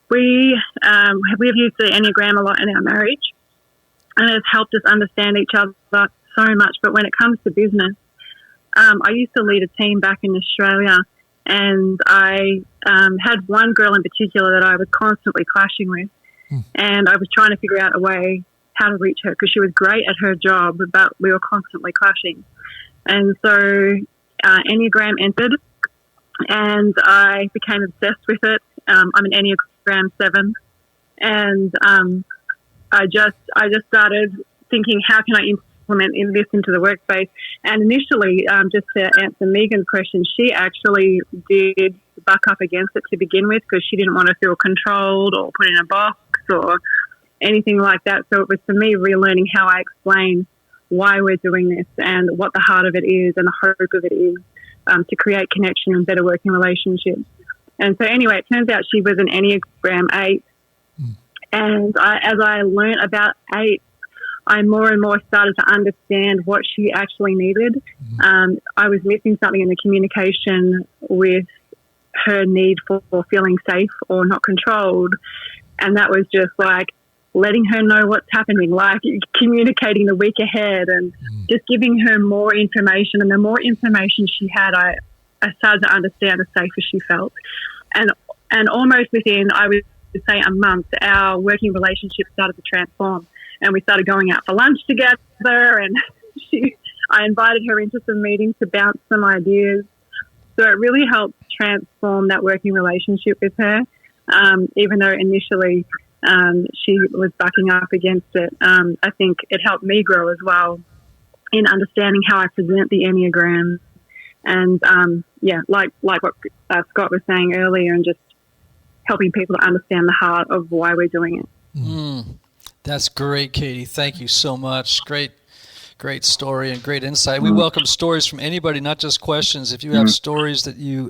we've used the Enneagram a lot in our marriage, and it's helped us understand each other so much. But when it comes to business, I used to lead a team back in Australia, and I had one girl in particular that I was constantly clashing with, and I was trying to figure out a way how to reach her because she was great at her job, but we were constantly clashing. And so Enneagram entered, and I became obsessed with it. I'm an Enneagram 7, and I just started thinking, how can I implement this into the workspace? And initially, just to answer Megan's question, she actually did buck up against it to begin with because she didn't want to feel controlled or put in a box or anything like that. So it was, for me, relearning how I explain why we're doing this and what the heart of it is and the hope of it is, to create connection and better working relationships. And so anyway, it turns out she was an Enneagram 8. And as I learned about 8, I more and more started to understand what she actually needed. I was missing something in the communication with her need for feeling safe or not controlled. And that was just like letting her know what's happening, like communicating the week ahead and just giving her more information. And the more information she had, I started to understand the safer she felt. And almost within, I would say, a month, our working relationship started to transform. And we started going out for lunch together, and I invited her into some meetings to bounce some ideas. So it really helped transform that working relationship with her, even though initially she was bucking up against it. I think it helped me grow as well in understanding how I present the Enneagram and like what Scott was saying earlier, and just helping people to understand the heart of why we're doing it. That's great, Katie. Thank you so much. Great story and great insight. We welcome stories from anybody, not just questions. If you have stories that you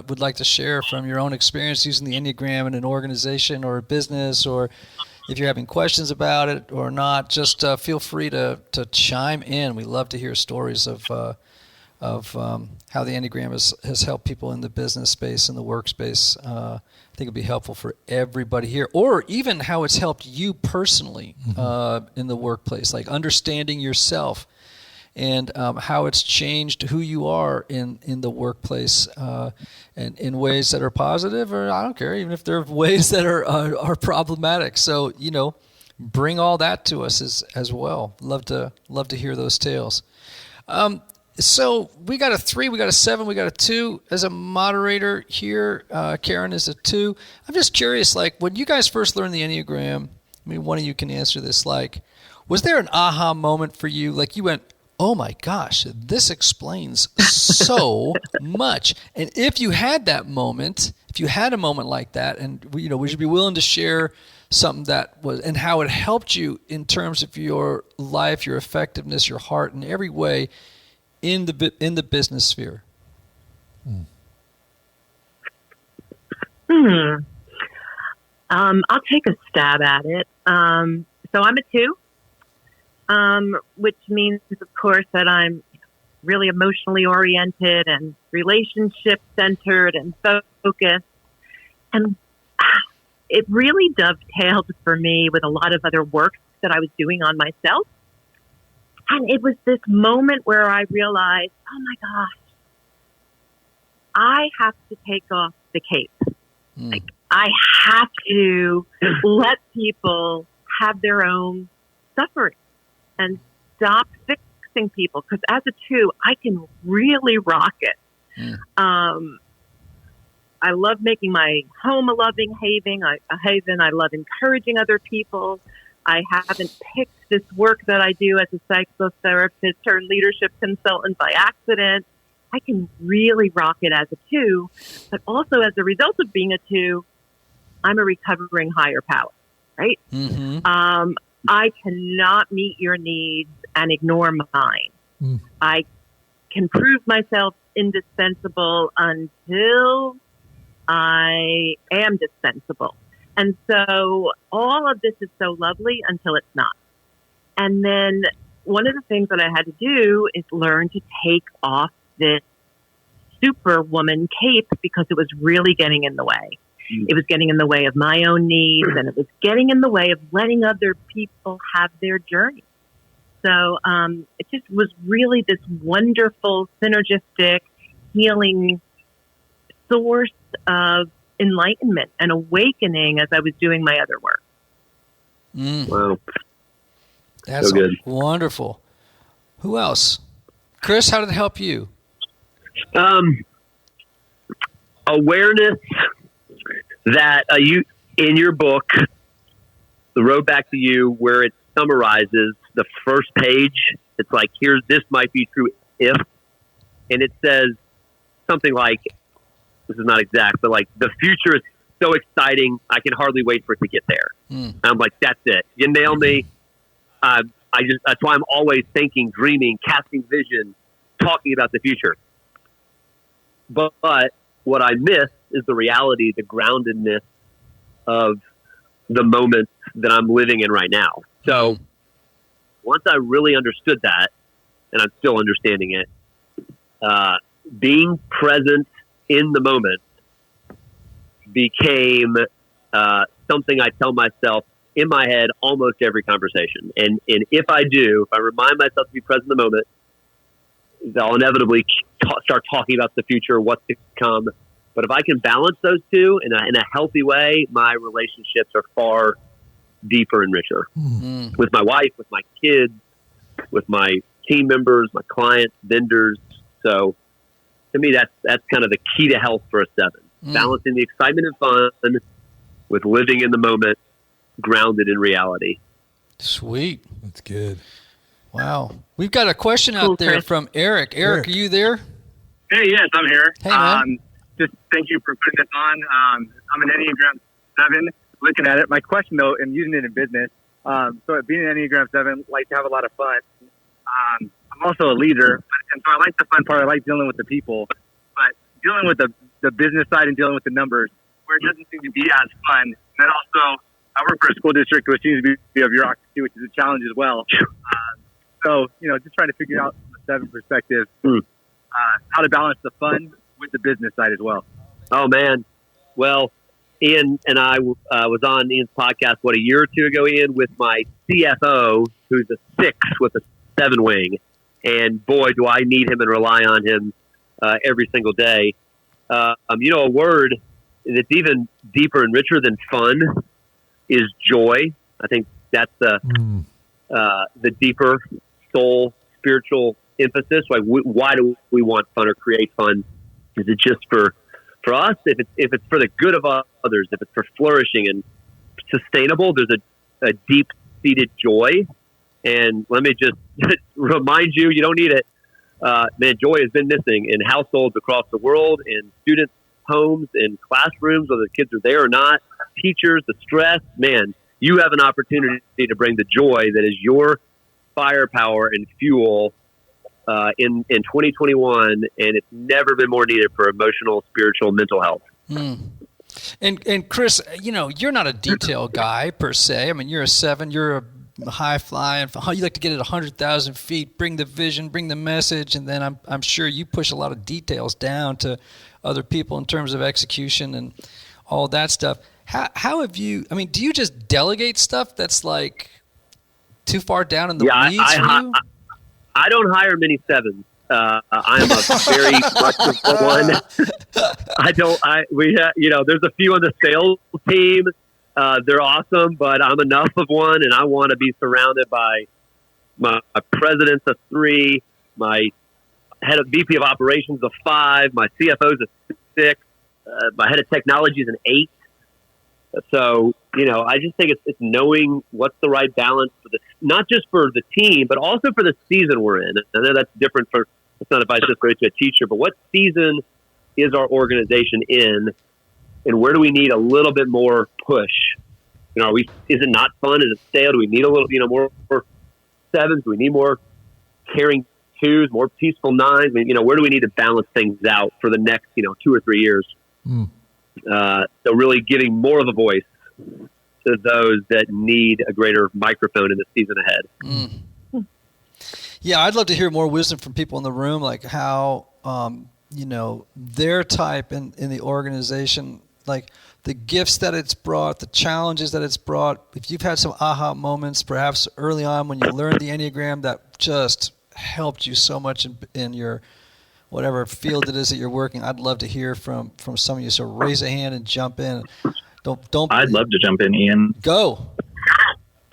would like to share from your own experience using the Enneagram in an organization or a business, or if you're having questions about it or not, just feel free to chime in. We love to hear stories of how the Enneagram has helped people in the business space and the workspace. I think it'd be helpful for everybody here, or even how it's helped you personally in the workplace, like understanding yourself and how it's changed who you are in the workplace, and in ways that are positive, or I don't care, even if there are ways that are problematic. So, bring all that to us as well. Love to hear those tales. So we got a 3, we got a 7, we got a 2. As a moderator here, Karen is a 2. I'm just curious, like when you guys first learned the Enneagram, I mean, one of you can answer this, like, was there an aha moment for you? Like you went, oh my gosh, this explains so much. And if you had that moment, if you had a moment like that, and would you be willing to share something that was, and how it helped you in terms of your life, your effectiveness, your heart, in every way, in the business sphere? I'll take a stab at it. So I'm a 2, which means, of course, that I'm really emotionally oriented and relationship centered and focused. And it really dovetailed for me with a lot of other work that I was doing on myself. And it was this moment where I realized, oh my gosh, I have to take off the cape. Like, I have to let people have their own suffering and stop fixing people. Because as a 2, I can really rock it. I love making my home a loving haven. I love encouraging other people. I haven't picked this work that I do as a psychotherapist or leadership consultant by accident. I can really rock it as a 2, but also as a result of being a 2, I'm a recovering higher power, right? I cannot meet your needs and ignore mine. I can prove myself indispensable until I am dispensable. And so all of this is so lovely until it's not. And then one of the things that I had to do is learn to take off this superwoman cape, because it was really getting in the way. It was getting in the way of my own needs, and it was getting in the way of letting other people have their journey. So it just was really this wonderful, synergistic, healing source of enlightenment and awakening as I was doing my other work. Wow. That's so good. Wonderful. Who else? Chris, how did it help you? Awareness that you, in your book, The Road Back to You, where it summarizes the first page, it's like, here's, this might be true if, and it says something like, this is not exact, but like, the future is so exciting, I can hardly wait for it to get there. I'm like, that's it. You nailed me. That's why I'm always thinking, dreaming, casting vision, talking about the future. But what I miss is the reality, the groundedness of the moment that I'm living in right now. So once I really understood that, and I'm still understanding it, being present in the moment became something I tell myself in my head almost every conversation. And if I remind myself to be present in the moment, I'll inevitably start talking about the future, what's to come. But if I can balance those two in a healthy way, my relationships are far deeper and richer. With my wife, with my kids, with my team members, my clients, vendors. So to me, that's kind of the key to health for a 7. Balancing the excitement and fun with living in the moment, grounded in reality. Sweet. That's good. Wow. We've got a question out there from Eric. Eric, are you there? Hey, yes, I'm here. Hey, man. Just thank you for putting this on. I'm an Enneagram 7. Looking at it, my question though, and using it in business. So being an Enneagram 7, like to have a lot of fun. I'm also a leader, and so I like the fun part. I like dealing with the people, but dealing with the business side and dealing with the numbers, where it doesn't seem to be as fun. And then also, I work for a school district which seems to be a bureaucracy, which is a challenge as well. So, just trying to figure out from a 7 perspective how to balance the fun with the business side as well. Oh, man. Well, Ian and I was on Ian's podcast, a year or two ago, Ian, with my CFO, who's a 6 with a 7 wing. And boy, do I need him and rely on him every single day. A word that's even deeper and richer than fun is joy. I think that's the deeper soul, spiritual emphasis. Like, why do we want fun or create fun? Is it just for us? If it's for the good of others, if it's for flourishing and sustainable, there's a deep-seated joy. And let me just remind you, you don't need it. Man, joy has been missing in households across the world, in students' homes, in classrooms, whether the kids are there or not, teachers, the stress. Man, you have an opportunity to bring the joy that is your firepower and fuel in 2021, and it's never been more needed for emotional, spiritual, mental health. And Chris, you're not a detail guy per se. I mean, you're a 7. You're a high flying. You like to get at 100,000 feet, bring the vision, bring the message, and then I'm sure you push a lot of details down to other people in terms of execution and all that stuff. How have you? I mean, do you just delegate stuff that's like too far down in the weeds for you? I don't hire many 7s. I am a very flexible one. There's a few on the sales team. They're awesome, but I'm enough of one, and I want to be surrounded by my president's a 3, my head of VP of operations a 5, my CFO's a 6, my head of technology is an 8. So, I just think it's knowing what's the right balance for not just for the team, but also for the season we're in. I know that's different it's not advice just to a teacher, but what season is our organization in, and where do we need a little bit more push? Is it not fun? Is it stale? Do we need a little, more 7s? Do we need more caring 2s, more peaceful 9s? I mean, where do we need to balance things out for the next, 2 or 3 years? So really giving more of a voice to those that need a greater microphone in the season ahead. Yeah, I'd love to hear more wisdom from people in the room, like how, their type in the organization, like the gifts that it's brought, the challenges that it's brought. If you've had some aha moments, perhaps early on when you learned the Enneagram that just helped you so much in your whatever field it is that you're working, I'd love to hear from some of you. So raise a hand and jump in. Don't. I'd love to jump in, Ian. Go.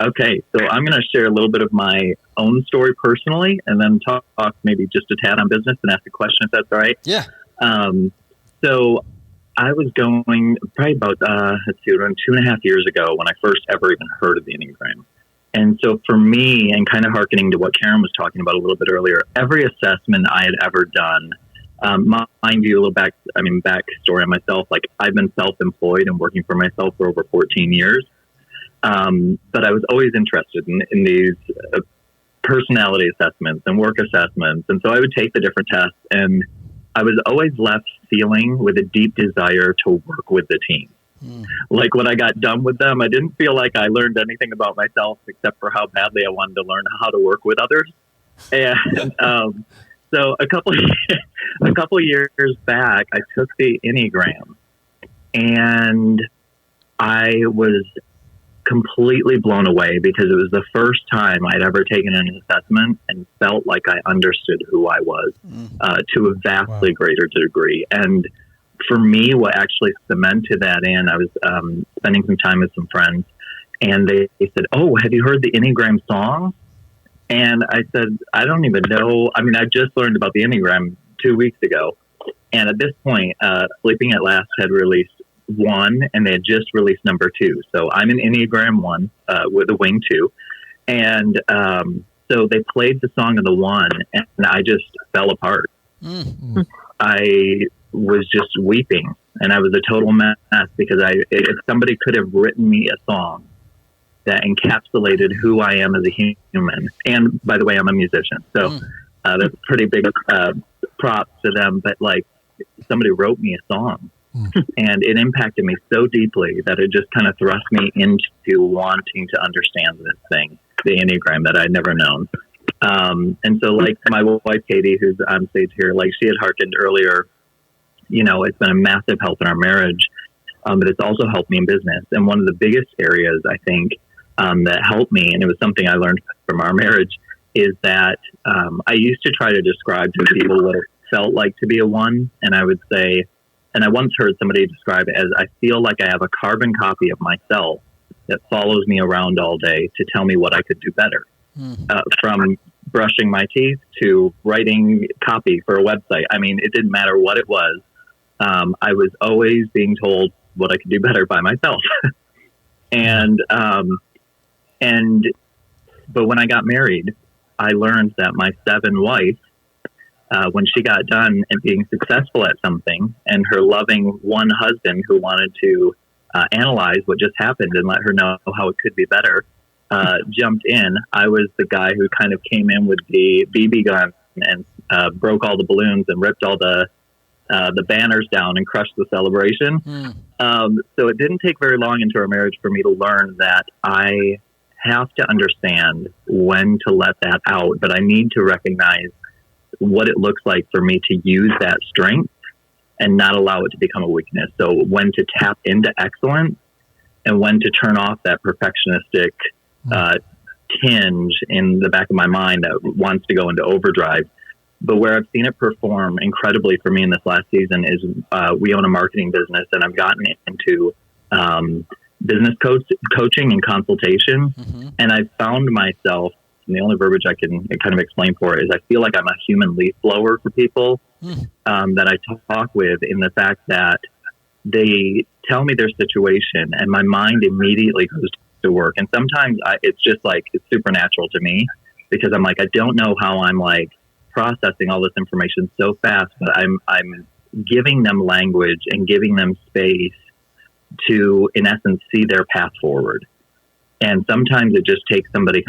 Okay, so I'm going to share a little bit of my own story personally, and then talk maybe just a tad on business and ask a question if that's all right. Yeah. So I was going probably about around 2.5 years ago when I first ever even heard of the Enneagram. And so for me, and kind of hearkening to what Karen was talking about a little bit earlier, every assessment I had ever done, mind you, a little backstory on myself, like I've been self-employed and working for myself for over 14 years. But I was always interested in these personality assessments and work assessments. And so I would take the different tests, and I was always left feeling with a deep desire to work with the team. Like when I got done with them, I didn't feel like I learned anything about myself except for how badly I wanted to learn how to work with others. And so a couple years back, I took the Enneagram, and I was completely blown away because it was the first time I'd ever taken an assessment and felt like I understood who I was to a vastly greater degree. And for me, what actually cemented that in, I was spending some time with some friends, and they said, "Oh, have you heard the Enneagram song?" And I said, "I don't even know. I mean, I just learned about the Enneagram 2 weeks ago." And at this point, Sleeping at Last had released 1, and they had just released number 2. So I'm an Enneagram 1 with a wing 2. And so they played the song of the 1, and I just fell apart. I was just weeping, and I was a total mess because if somebody could have written me a song that encapsulated who I am as a human, and by the way, I'm a musician, so that's pretty big props to them. But like, somebody wrote me a song, and it impacted me so deeply that it just kind of thrust me into wanting to understand this thing, the Enneagram, that I'd never known. And so, like, my wife, Katie, who's on stage here, like, she had hearkened earlier, you know, it's been a massive help in our marriage, but it's also helped me in business. And one of the biggest areas, I think, that helped me, and it was something I learned from our marriage, is that I used to try to describe to people what it felt like to be a one. And I would say, and I once heard somebody describe it as, I feel like I have a carbon copy of myself that follows me around all day to tell me what I could do better. From brushing my teeth to writing copy for a website. I mean, it didn't matter what it was. I was always being told what I could do better by myself. But when I got married, I learned that my 7 wife, when she got done and being successful at something, and her loving one husband who wanted to analyze what just happened and let her know how it could be better, jumped in. I was the guy who kind of came in with the BB gun and broke all the balloons and ripped all the banners down and crushed the celebration. So it didn't take very long into our marriage for me to learn that I have to understand when to let that out, but I need to recognize what it looks like for me to use that strength and not allow it to become a weakness. So when to tap into excellence and when to turn off that perfectionistic tinge in the back of my mind that wants to go into overdrive. But where I've seen it perform incredibly for me in this last season is we own a marketing business, and I've gotten into business coaching and consultation. And I've found myself, and the only verbiage I can kind of explain for it is I feel like I'm a human leaf blower for people that I talk with, in the fact that they tell me their situation and my mind immediately goes to work. And sometimes it's just like, it's supernatural to me, because I'm like, I don't know how I'm like processing all this information so fast, but I'm giving them language and giving them space to, in essence, see their path forward. And sometimes it just takes somebody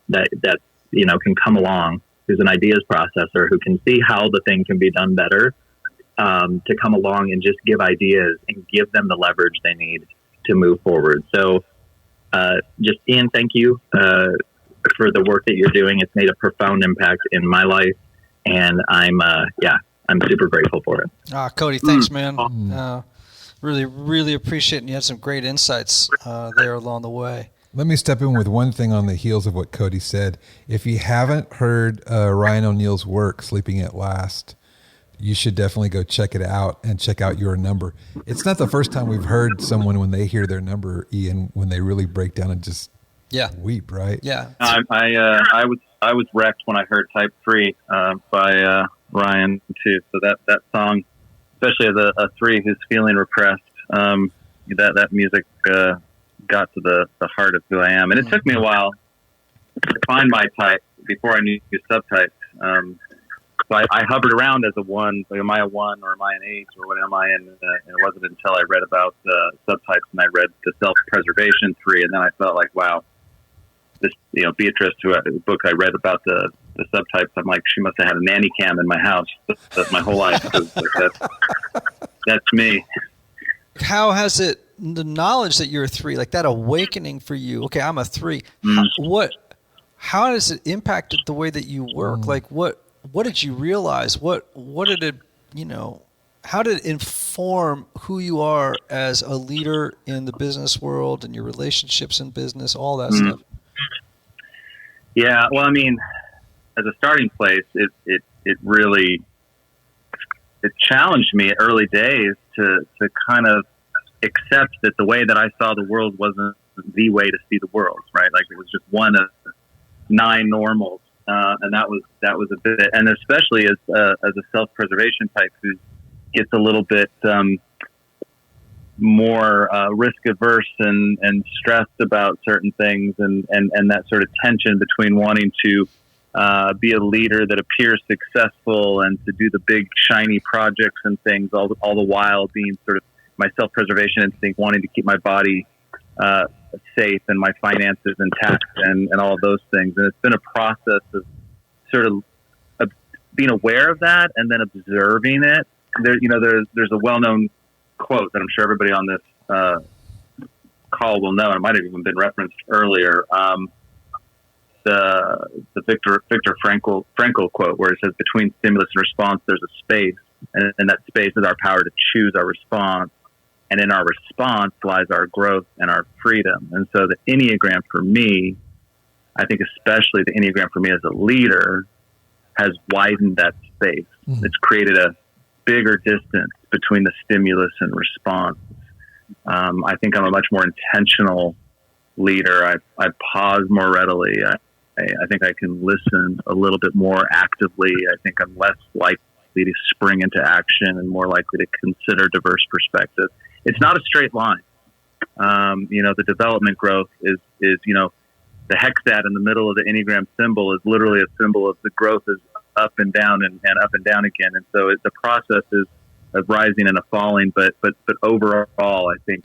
that you know, can come along, who's an ideas processor, who can see how the thing can be done better, to come along and just give ideas and give them the leverage they need to move forward. So just, Ian, thank you for the work that you're doing. It's made a profound impact in my life, and I'm super grateful for it. Cody, thanks, man. Really, really appreciate it. And you had some great insights there along the way. Let me step in with one thing on the heels of what Cody said. If you haven't heard Ryan O'Neill's work, Sleeping at Last, you should definitely go check it out and check out Your Number. It's not the first time we've heard someone, when they hear their number, Ian, when they really break down and just weep, right? Yeah. I was wrecked when I heard Type 3 by Ryan too. So that song, especially as a 3 who's feeling repressed, that music got to the heart of who I am. And it took me a while to find my type before I knew subtypes. So I hovered around as a 1. Like, am I a 1 or am I an 8 or what am I? And it wasn't until I read about subtypes and I read the self-preservation 3, and then I felt like, wow, this, Beatrice, the book I read about the subtypes, I'm like, she must have had a nanny cam in my house my whole life. That's me. How has it, the knowledge that you're a 3, like that awakening for you? Okay, I'm a 3. How has it impacted the way that you work? Like, what did you realize? What did it, how did it inform who you are as a leader in the business world and your relationships in business, all that stuff? Yeah, well, I mean, as a starting place, it really challenged me at early days to kind of accept that the way that I saw the world wasn't the way to see the world, right? Like, it was just one of 9 normals, and that was a bit, and especially as a self-preservation type who gets a little bit more risk averse and stressed about certain things, and that sort of tension between wanting to be a leader that appears successful and to do the big shiny projects and things, all the while being sort of my self-preservation instinct, wanting to keep my body safe and my finances intact and all of those things. And it's been a process of sort of being aware of that and then observing it. There's a well-known quote that I'm sure everybody on this call will know. It might have even been referenced earlier. The Viktor Frankl quote, where it says, "Between stimulus and response, there's a space, and in that space is our power to choose our response, and in our response lies our growth and our freedom." And so, the Enneagram for me, I think, especially the Enneagram for me as a leader, has widened that space. Mm-hmm. It's created a bigger distance between the stimulus and response. I think I'm a much more intentional leader. I pause more readily. I think I can listen a little bit more actively. I think I'm less likely to spring into action and more likely to consider diverse perspectives. It's not a straight line. The development growth is the hexad in the middle of the Enneagram symbol is literally a symbol of the growth is up and down and up and down again. And so the process is of rising and a falling, but overall, I think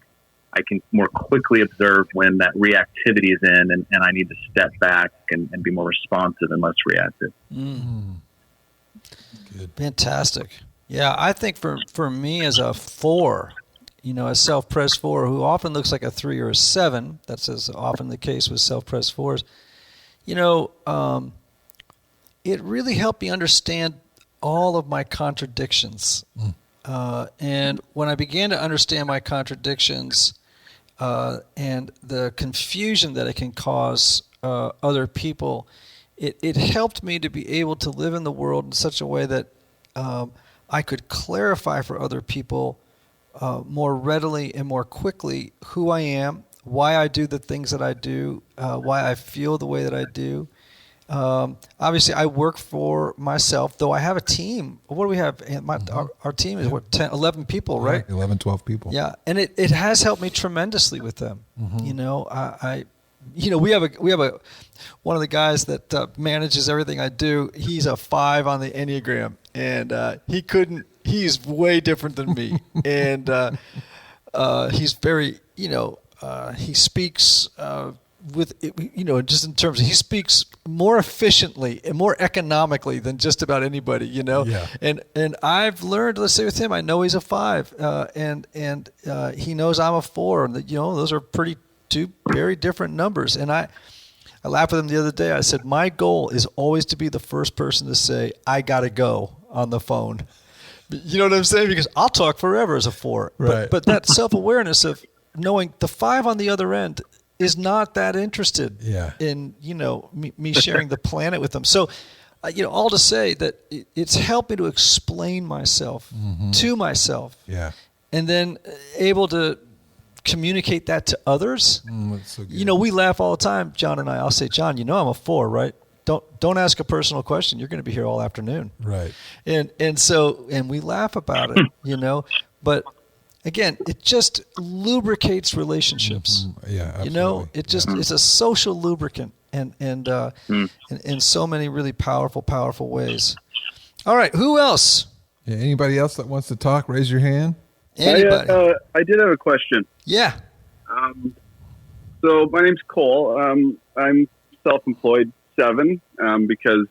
I can more quickly observe when that reactivity is in and I need to step back and be more responsive and less reactive. Mm. Good. Fantastic. Yeah, I think for me as a 4, a self-pressed 4 who often looks like a 3 or a 7, that's as often the case with self-pressed 4s, it really helped me understand all of my contradictions. And when I began to understand my contradictions and the confusion that it can cause other people, it helped me to be able to live in the world in such a way that I could clarify for other people more readily and more quickly who I am, why I do the things that I do, why I feel the way that I do. Obviously, I work for myself, though I have a team. What do we have? Our team is 10, 11 people, right? 11, 12 people. Yeah, and it has helped me tremendously with them. Mm-hmm. We have a one of the guys that manages everything I do. He's a 5 on the Enneagram, and he's way different than me, and he's very, he speaks. Just in terms of, he speaks more efficiently and more economically than just about anybody, Yeah. And I've learned, let's say with him, I know he's a 5, and he knows I'm a 4, and those are two very different numbers. And I laughed with him the other day. I said, my goal is always to be the first person to say, I gotta go on the phone. You know what I'm saying? Because I'll talk forever as a 4. Right. But that self-awareness of knowing the 5 on the other end is not that interested in, me sharing the planet with them. So, all to say that it's helped me to explain myself to myself. Yeah. And then able to communicate that to others. That's so good. We laugh all the time, John and I. I'll say, John, I'm a 4, right? Don't ask a personal question. You're going to be here all afternoon. Right. And we laugh about it, but again, it just lubricates relationships. Mm-hmm. Yeah, absolutely. It's a social lubricant, and in so many really powerful ways. All right, who else? Yeah, anybody else that wants to talk? Raise your hand. Anybody? I did have a question. Yeah. So my name's Cole. I'm self-employed 7 because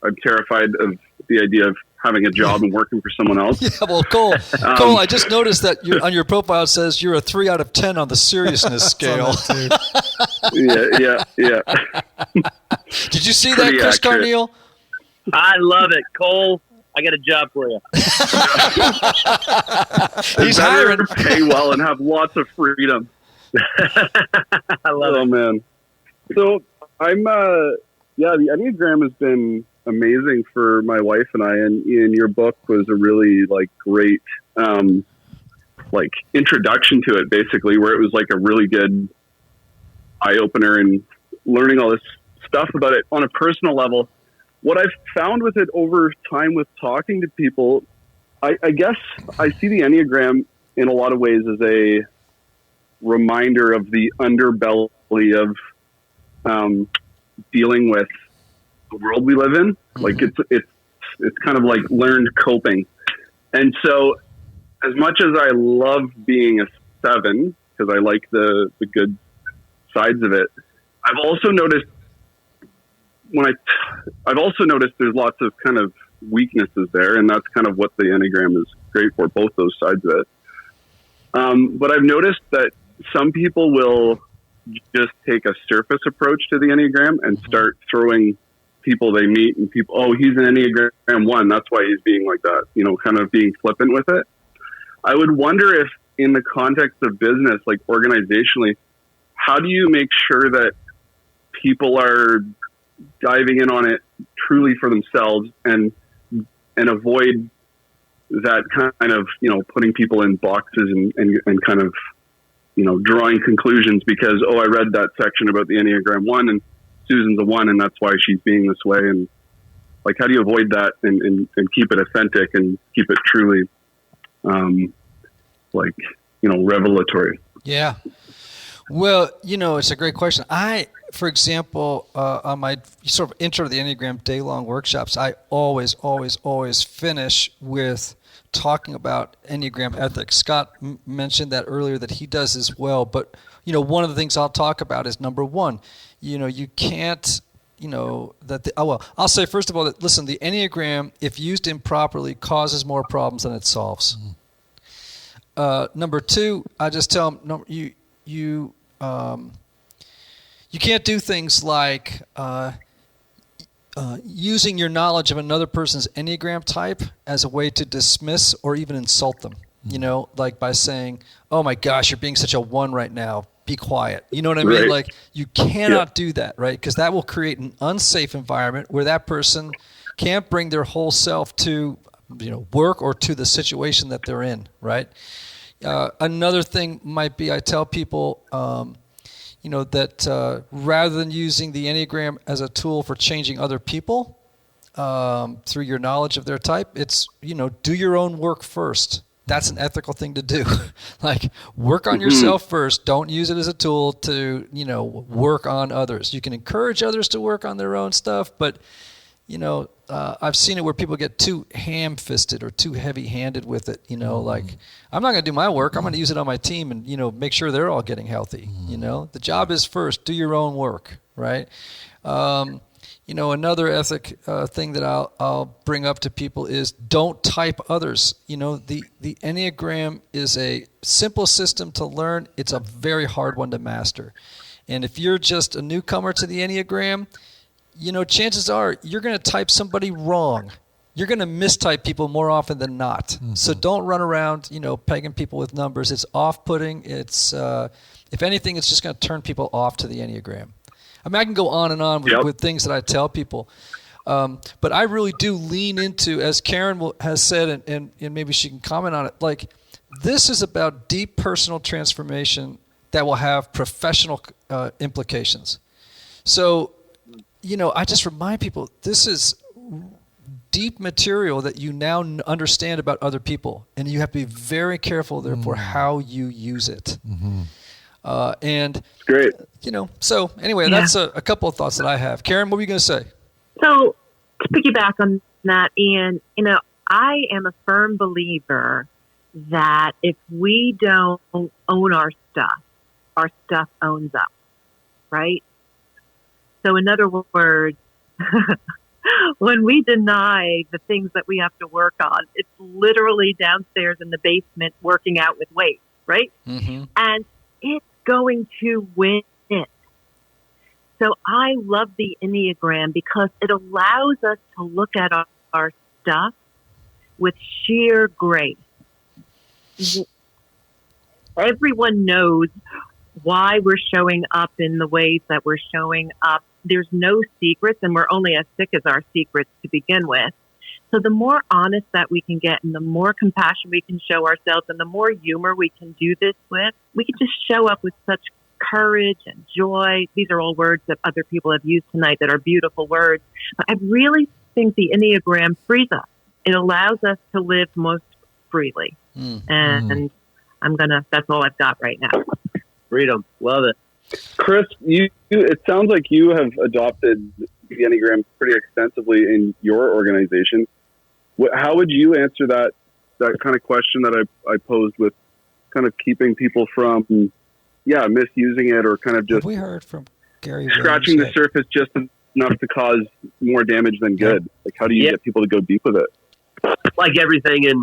I'm terrified of the idea of having a job and working for someone else. Yeah, well, Cole, I just noticed that on your profile it says you're a 3 out of 10 on the seriousness scale. Yeah. Did you see that, Chris Carneal? I love it, Cole. I got a job for you. He's hiring. Pay well and have lots of freedom. I love it. Oh man. So I'm the Enneagram has been amazing for my wife and I, and Ian, your book was a really great introduction to it, basically, where it was a really good eye opener and learning all this stuff about it on a personal level. What I've found with it over time with talking to people, I guess I see the Enneagram in a lot of ways as a reminder of the underbelly of dealing with the world we live in. Like it's kind of like learned coping. And so as much as I love being a 7, because I like the good sides of it, I've also noticed there's lots of kind of weaknesses there, and that's kind of what the Enneagram is great for, both those sides of it. But I've noticed that some people will just take a surface approach to the Enneagram and start throwing people they meet and people, oh, he's an Enneagram 1, that's why he's being like that, kind of being flippant with it. I would wonder if in the context of business, like organizationally, how do you make sure that people are diving in on it truly for themselves and avoid that kind of, putting people in boxes and kind of, drawing conclusions because, oh, I read that section about the Enneagram 1 and Susan's a 1 and that's why she's being this way. And like, how do you avoid that and keep it authentic and keep it truly, revelatory? Yeah. Well, it's a great question. For example, on my sort of intro to the Enneagram day-long workshops, I always finish with talking about Enneagram ethics. Scott mentioned that earlier that he does as well. But, one of the things I'll talk about is number one, you can't, I'll say first of all that, listen, the Enneagram, if used improperly, causes more problems than it solves. Number two, I just tell them, you can't do things like using your knowledge of another person's Enneagram type as a way to dismiss or even insult them. Like by saying, "Oh my gosh, you're being such a 1 right now. Be quiet." You know what I mean? Right. Like you cannot do that, right? Because that will create an unsafe environment where that person can't bring their whole self to, work or to the situation that they're in, right? Another thing might be I tell people, that rather than using the Enneagram as a tool for changing other people through your knowledge of their type, it's, do your own work first. That's an ethical thing to do. Like, work on yourself first. Don't use it as a tool to, work on others. You can encourage others to work on their own stuff, but, I've seen it where people get too ham-fisted or too heavy-handed with it, like, I'm not going to do my work. I'm going to use it on my team and, make sure they're all getting healthy, The job is first. Do your own work, right? Another ethic thing that I'll bring up to people is don't type others. The Enneagram is a simple system to learn. It's a very hard one to master. And if you're just a newcomer to the Enneagram, chances are you're going to type somebody wrong. You're going to mistype people more often than not. Mm-hmm. So don't run around, pegging people with numbers. It's off-putting. It's, if anything, it's just going to turn people off to the Enneagram. I mean, I can go on and on with things that I tell people. But I really do lean into, as Karen has said, and maybe she can comment on it, like, this is about deep personal transformation that will have professional implications. So, I just remind people, this is deep material that you now understand about other people, and you have to be very careful, therefore, how you use it. Mm-hmm. And great. So anyway, that's a couple of thoughts that I have. Karen, what were you going to say? So to piggyback on that, Ian, I am a firm believer that if we don't own our stuff owns us, right? So in other words, when we deny the things that we have to work on, it's literally downstairs in the basement working out with weights, right? Mm-hmm. And it's going to win. So I love the Enneagram because it allows us to look at our stuff with sheer grace. Everyone knows why we're showing up in the ways that we're showing up. There's no secrets, and we're only as sick as our secrets to begin with. So the more honest that we can get and the more compassion we can show ourselves and the more humor we can do this with, we can just show up with such courage and joy. These are all words that other people have used tonight that are beautiful words. But I really think the Enneagram frees us. It allows us to live most freely. And that's all I've got right now. Freedom. Love it. Chris, it sounds like you have adopted the Enneagram pretty extensively in your organization. How would you answer that kind of question that I posed with kind of keeping people from, misusing it or kind of just we heard from Gary scratching the surface just enough to cause more damage than good? Like, how do you get people to go deep with it? Like everything in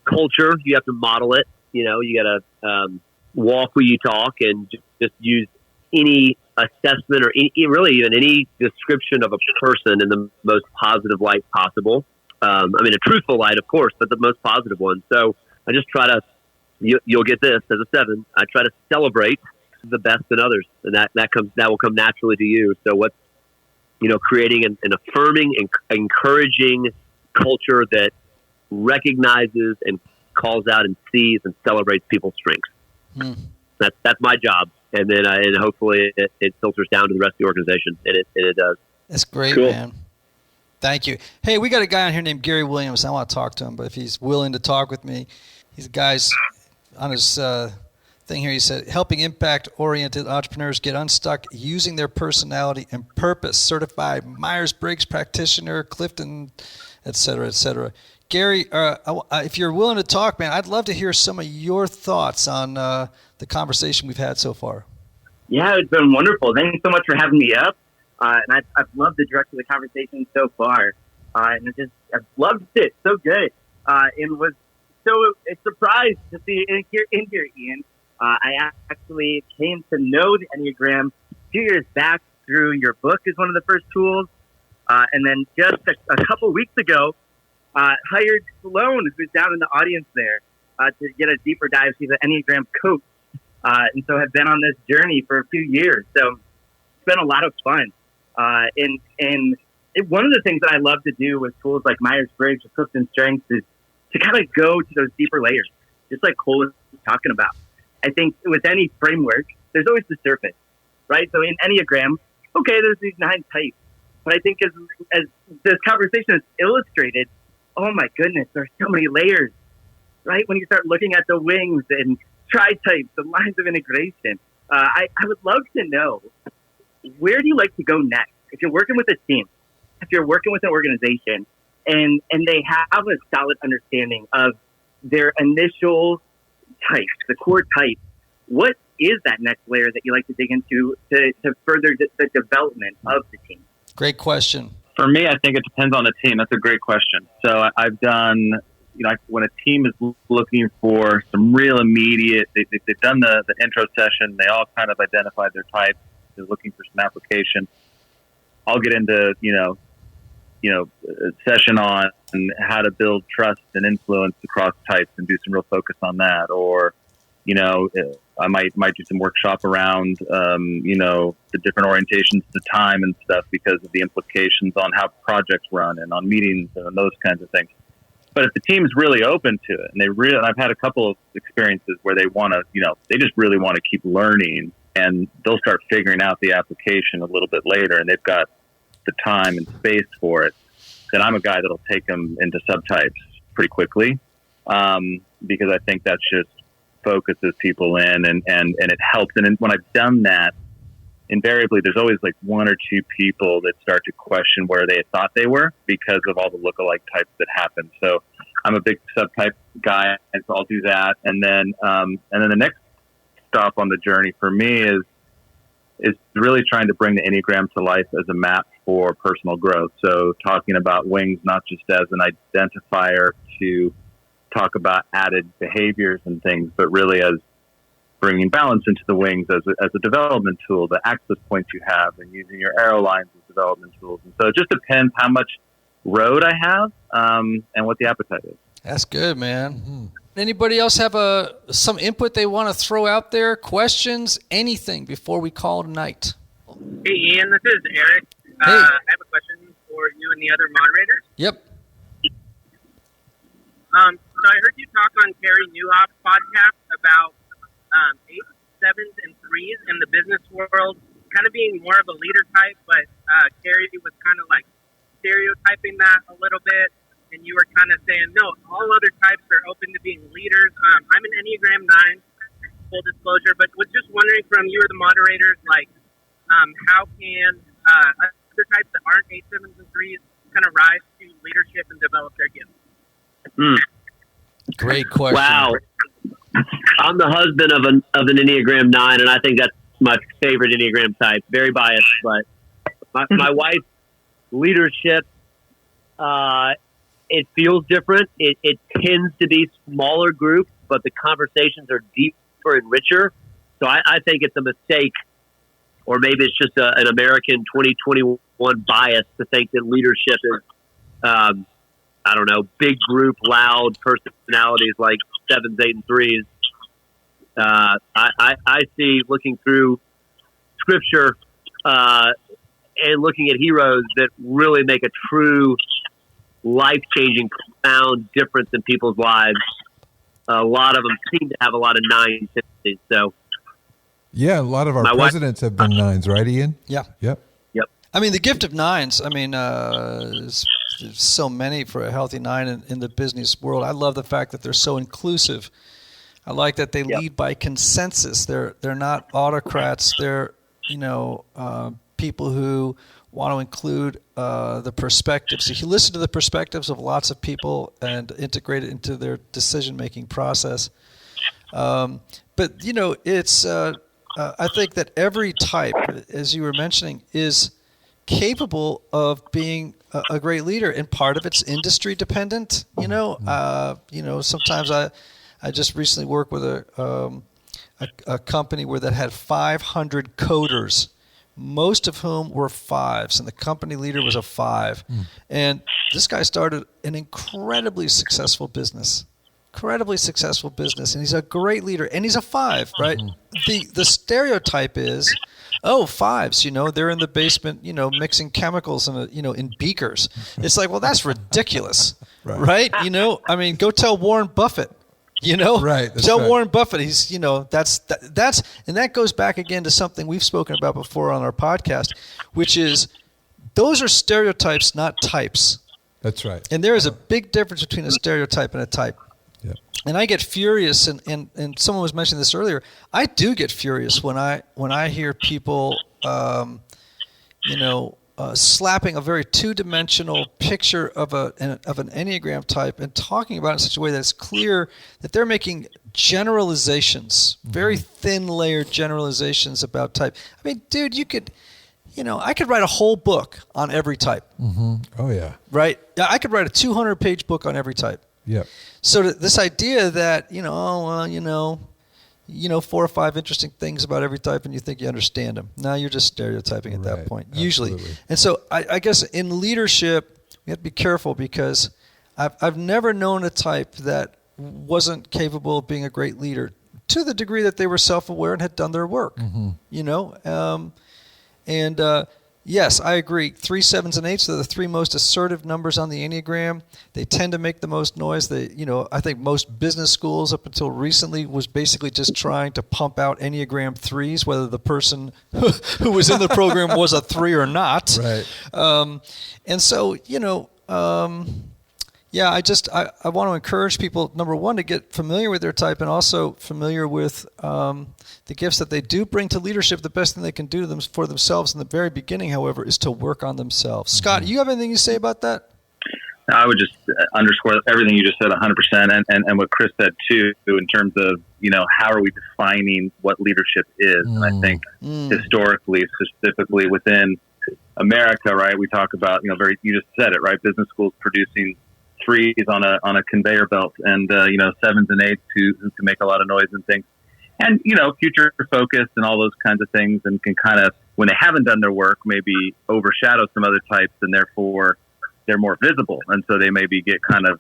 culture, you have to model it. You know, you got to walk where you talk, and just use any assessment or really even any description of a person in the most positive light possible. I mean, a truthful light, of course, but the most positive one. So I just try to, you'll get this as a 7. I try to celebrate the best in others, and that will come naturally to you. So what's, creating an affirming and encouraging culture that recognizes and calls out and sees and celebrates people's strengths. That's my job. And then and hopefully it filters down to the rest of the organization, and it does. That's great, cool. Man. Thank you. Hey, we got a guy on here named Gary Williams. I want to talk to him, but if he's willing to talk with me, he's a guy's on his thing here. He said, helping impact-oriented entrepreneurs get unstuck using their personality and purpose. Certified Myers-Briggs practitioner, Clifton, et cetera, et cetera. Gary, if you're willing to talk, man, I'd love to hear some of your thoughts on the conversation we've had so far. Yeah, it's been wonderful. Thanks so much for having me up. And I've loved the direction of the conversation so far. And I've loved it. So good. And was so surprised to see in here, Ian. I actually came to know the Enneagram 2 years back through your book as one of the first tools. And then just a couple weeks ago, hired Sloan, who's down in the audience there, to get a deeper dive. She's an Enneagram coach. And so have been on this journey for a few years. So it's been a lot of fun. One of the things that I love to do with tools like Myers-Briggs or Clifton Strengths is to kind of go to those deeper layers, just like Cole was talking about. I think with any framework, there's always the surface, right? So in Enneagram, okay, there's these 9 types. But I think as this conversation is illustrated, oh my goodness, there's so many layers, right? When you start looking at the wings and tri-types, the lines of integration, I would love to know, where do you like to go next? If you're working with a team, if you're working with an organization, and they have a solid understanding of their initial types, the core type, what is that next layer that you like to dig into to further the development of the team? Great question. For me, I think it depends on the team. That's a great question. So I've done, when a team is looking for some real immediate, they've done the intro session, they all kind of identified their types, they're looking for some application. I'll get into, a session on how to build trust and influence across types and do some real focus on that. Or, I might do some workshop around, the different orientations to time and stuff because of the implications on how projects run and on meetings and those kinds of things. But if the team's really open to it, and I've had a couple of experiences where they want to, they just really want to keep learning, and they'll start figuring out the application a little bit later, and they've got the time and space for it, then I'm a guy that'll take them into subtypes pretty quickly, because I think that's just focuses people in and it helps. And when I've done that, invariably there's always like 1 or 2 people that start to question where they thought they were because of all the lookalike types that happen. So I'm a big subtype guy, and so I'll do that. And then the next stop on the journey for me is really trying to bring the Enneagram to life as a map for personal growth. So talking about wings, not just as an identifier to talk about added behaviors and things, but really as bringing balance into the wings as a development tool, the access points you have, and using your arrow lines as development tools. And so it just depends how much road I have and what the appetite is. That's good, man. Mm-hmm. Anybody else have some input they want to throw out there? Questions? Anything before we call it a night? Hey, Ian, this is Eric. Hey. I have a question for you and the other moderators. Yep. So I heard you talk on Carrie Newhoff's podcast about 8s, 7s, and 3s in the business world kind of being more of a leader type, but Carrie was kind of like stereotyping that a little bit, and you were kind of saying, no, all other types are open to being leaders. I'm an Enneagram 9, full disclosure, but was just wondering from you or the moderators, like, how can a character types that aren't 8, 7s, and 3s kind of rise to leadership and develop their gifts? Great question. Wow. I'm the husband of an Enneagram 9, and I think that's my favorite Enneagram type. Very biased, but my wife's leadership, it feels different. It tends to be smaller groups, but the conversations are deeper and richer. So I think it's a mistake, or maybe it's just an American 2021 bias to think that leadership is, I don't know, big group, loud personalities like 7s, 8, and 3s. I see, looking through scripture and looking at heroes that really make a true life-changing, profound difference in people's lives. A lot of them seem to have a lot of 9 tendencies. So, yeah, a lot of our presidents have been 9s, right, Ian? Yeah. Yep. I mean, the gift of 9s, I mean, there's so many for a healthy 9 in the business world. I love the fact that they're so inclusive. I like that they lead by consensus. They're not autocrats. They're, people who want to include the perspectives. If you listen to the perspectives of lots of people and integrate it into their decision-making process. But, it's I think that every type, as you were mentioning, is capable of being a great leader, and part of it's industry dependent. Sometimes I just recently worked with a company that had 500 coders, most of whom were 5s, and the company leader was a 5. And this guy started an incredibly successful business, and he's a great leader, and he's a 5, right? The stereotype is, 5s, they're in the basement, mixing chemicals in beakers. It's like, well, that's ridiculous, right? Go tell Warren Buffett. Right. Tell Warren Buffett, he's, that's, and that goes back again to something we've spoken about before on our podcast, which is those are stereotypes, not types. That's right. And there is a big difference between a stereotype and a type. Yeah. And I get furious, and someone was mentioning this earlier. I do get furious when I hear people, slapping a very two-dimensional picture of an Enneagram type and talking about it in such a way that it's clear that they're making generalizations, very thin-layered generalizations about type. I mean, dude, you could, I could write a whole book on every type. Oh, yeah. Right? I could write a 200-page book on every type. Yeah. So this idea that, 4 or 5 interesting things about every type and you think you understand them. Now you're just stereotyping at that point, usually. Absolutely. And so I guess in leadership, we have to be careful because I've never known a type that wasn't capable of being a great leader to the degree that they were self-aware and had done their work, yes, I agree. 3, 7s, and 8s are the 3 most assertive numbers on the Enneagram. They tend to make the most noise. I think most business schools up until recently was basically just trying to pump out Enneagram 3s, whether the person who was in the program was a 3 or not. Right. And so, I want to encourage people, number one, to get familiar with their type and also familiar with the gifts that they do bring to leadership. The best thing they can do for themselves in the very beginning, however, is to work on themselves. Scott, you have anything to say about that? I would just underscore everything you just said 100%, and what Chris said too, in terms of, how are we defining what leadership is? And I think historically, specifically within America, right, we talk about, you just said it, right, business schools producing 3s on a conveyor belt, and 7s and 8s who can make a lot of noise and things, and future focused and all those kinds of things, and can kind of, when they haven't done their work, maybe overshadow some other types, and therefore they're more visible, and so they maybe get kind of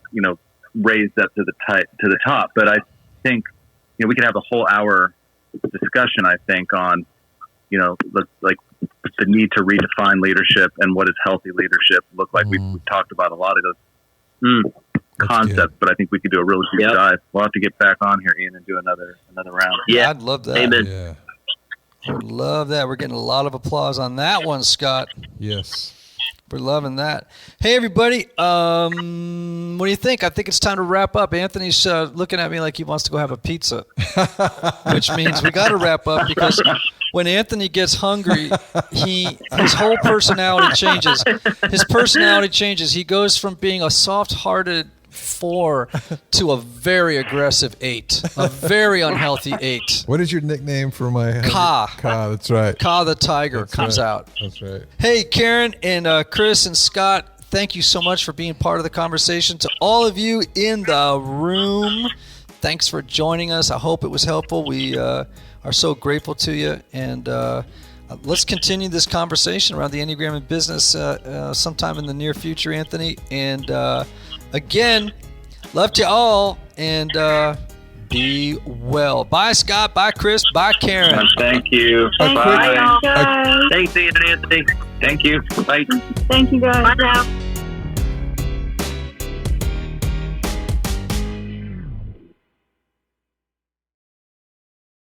raised up to the top. But I think we could have a whole hour discussion, I think, on like the need to redefine leadership and what does healthy leadership look like. We've talked about a lot of those concepts, but I think we could do a really deep dive. We'll have to get back on here, Ian, and do another round. Yeah, I'd love that. Amen. Yeah. I would love that. We're getting a lot of applause on that one, Scott. Yes. We're loving that. Hey, everybody. What do you think? I think it's time to wrap up. Anthony's looking at me like he wants to go have a pizza, which means we got to wrap up because when Anthony gets hungry, his whole personality changes. His personality changes. He goes from being a soft-hearted 4 to a very aggressive 8, a very unhealthy 8. What is your nickname for my Ka? Ka, that's right. Ka the tiger comes out. That's right. Hey, Karen and Chris and Scott, thank you so much for being part of the conversation. To all of you in the room, thanks for joining us. I hope it was helpful. We are so grateful to you. And let's continue this conversation around the Enneagram in business sometime in the near future, Anthony. And again, love to you all, and be well. Bye, Scott. Bye, Chris. Bye, Karen. Thank you. Thank Bye. you, guys. Thanks, Anthony. Thank you. Bye. Thank you, guys. Bye now.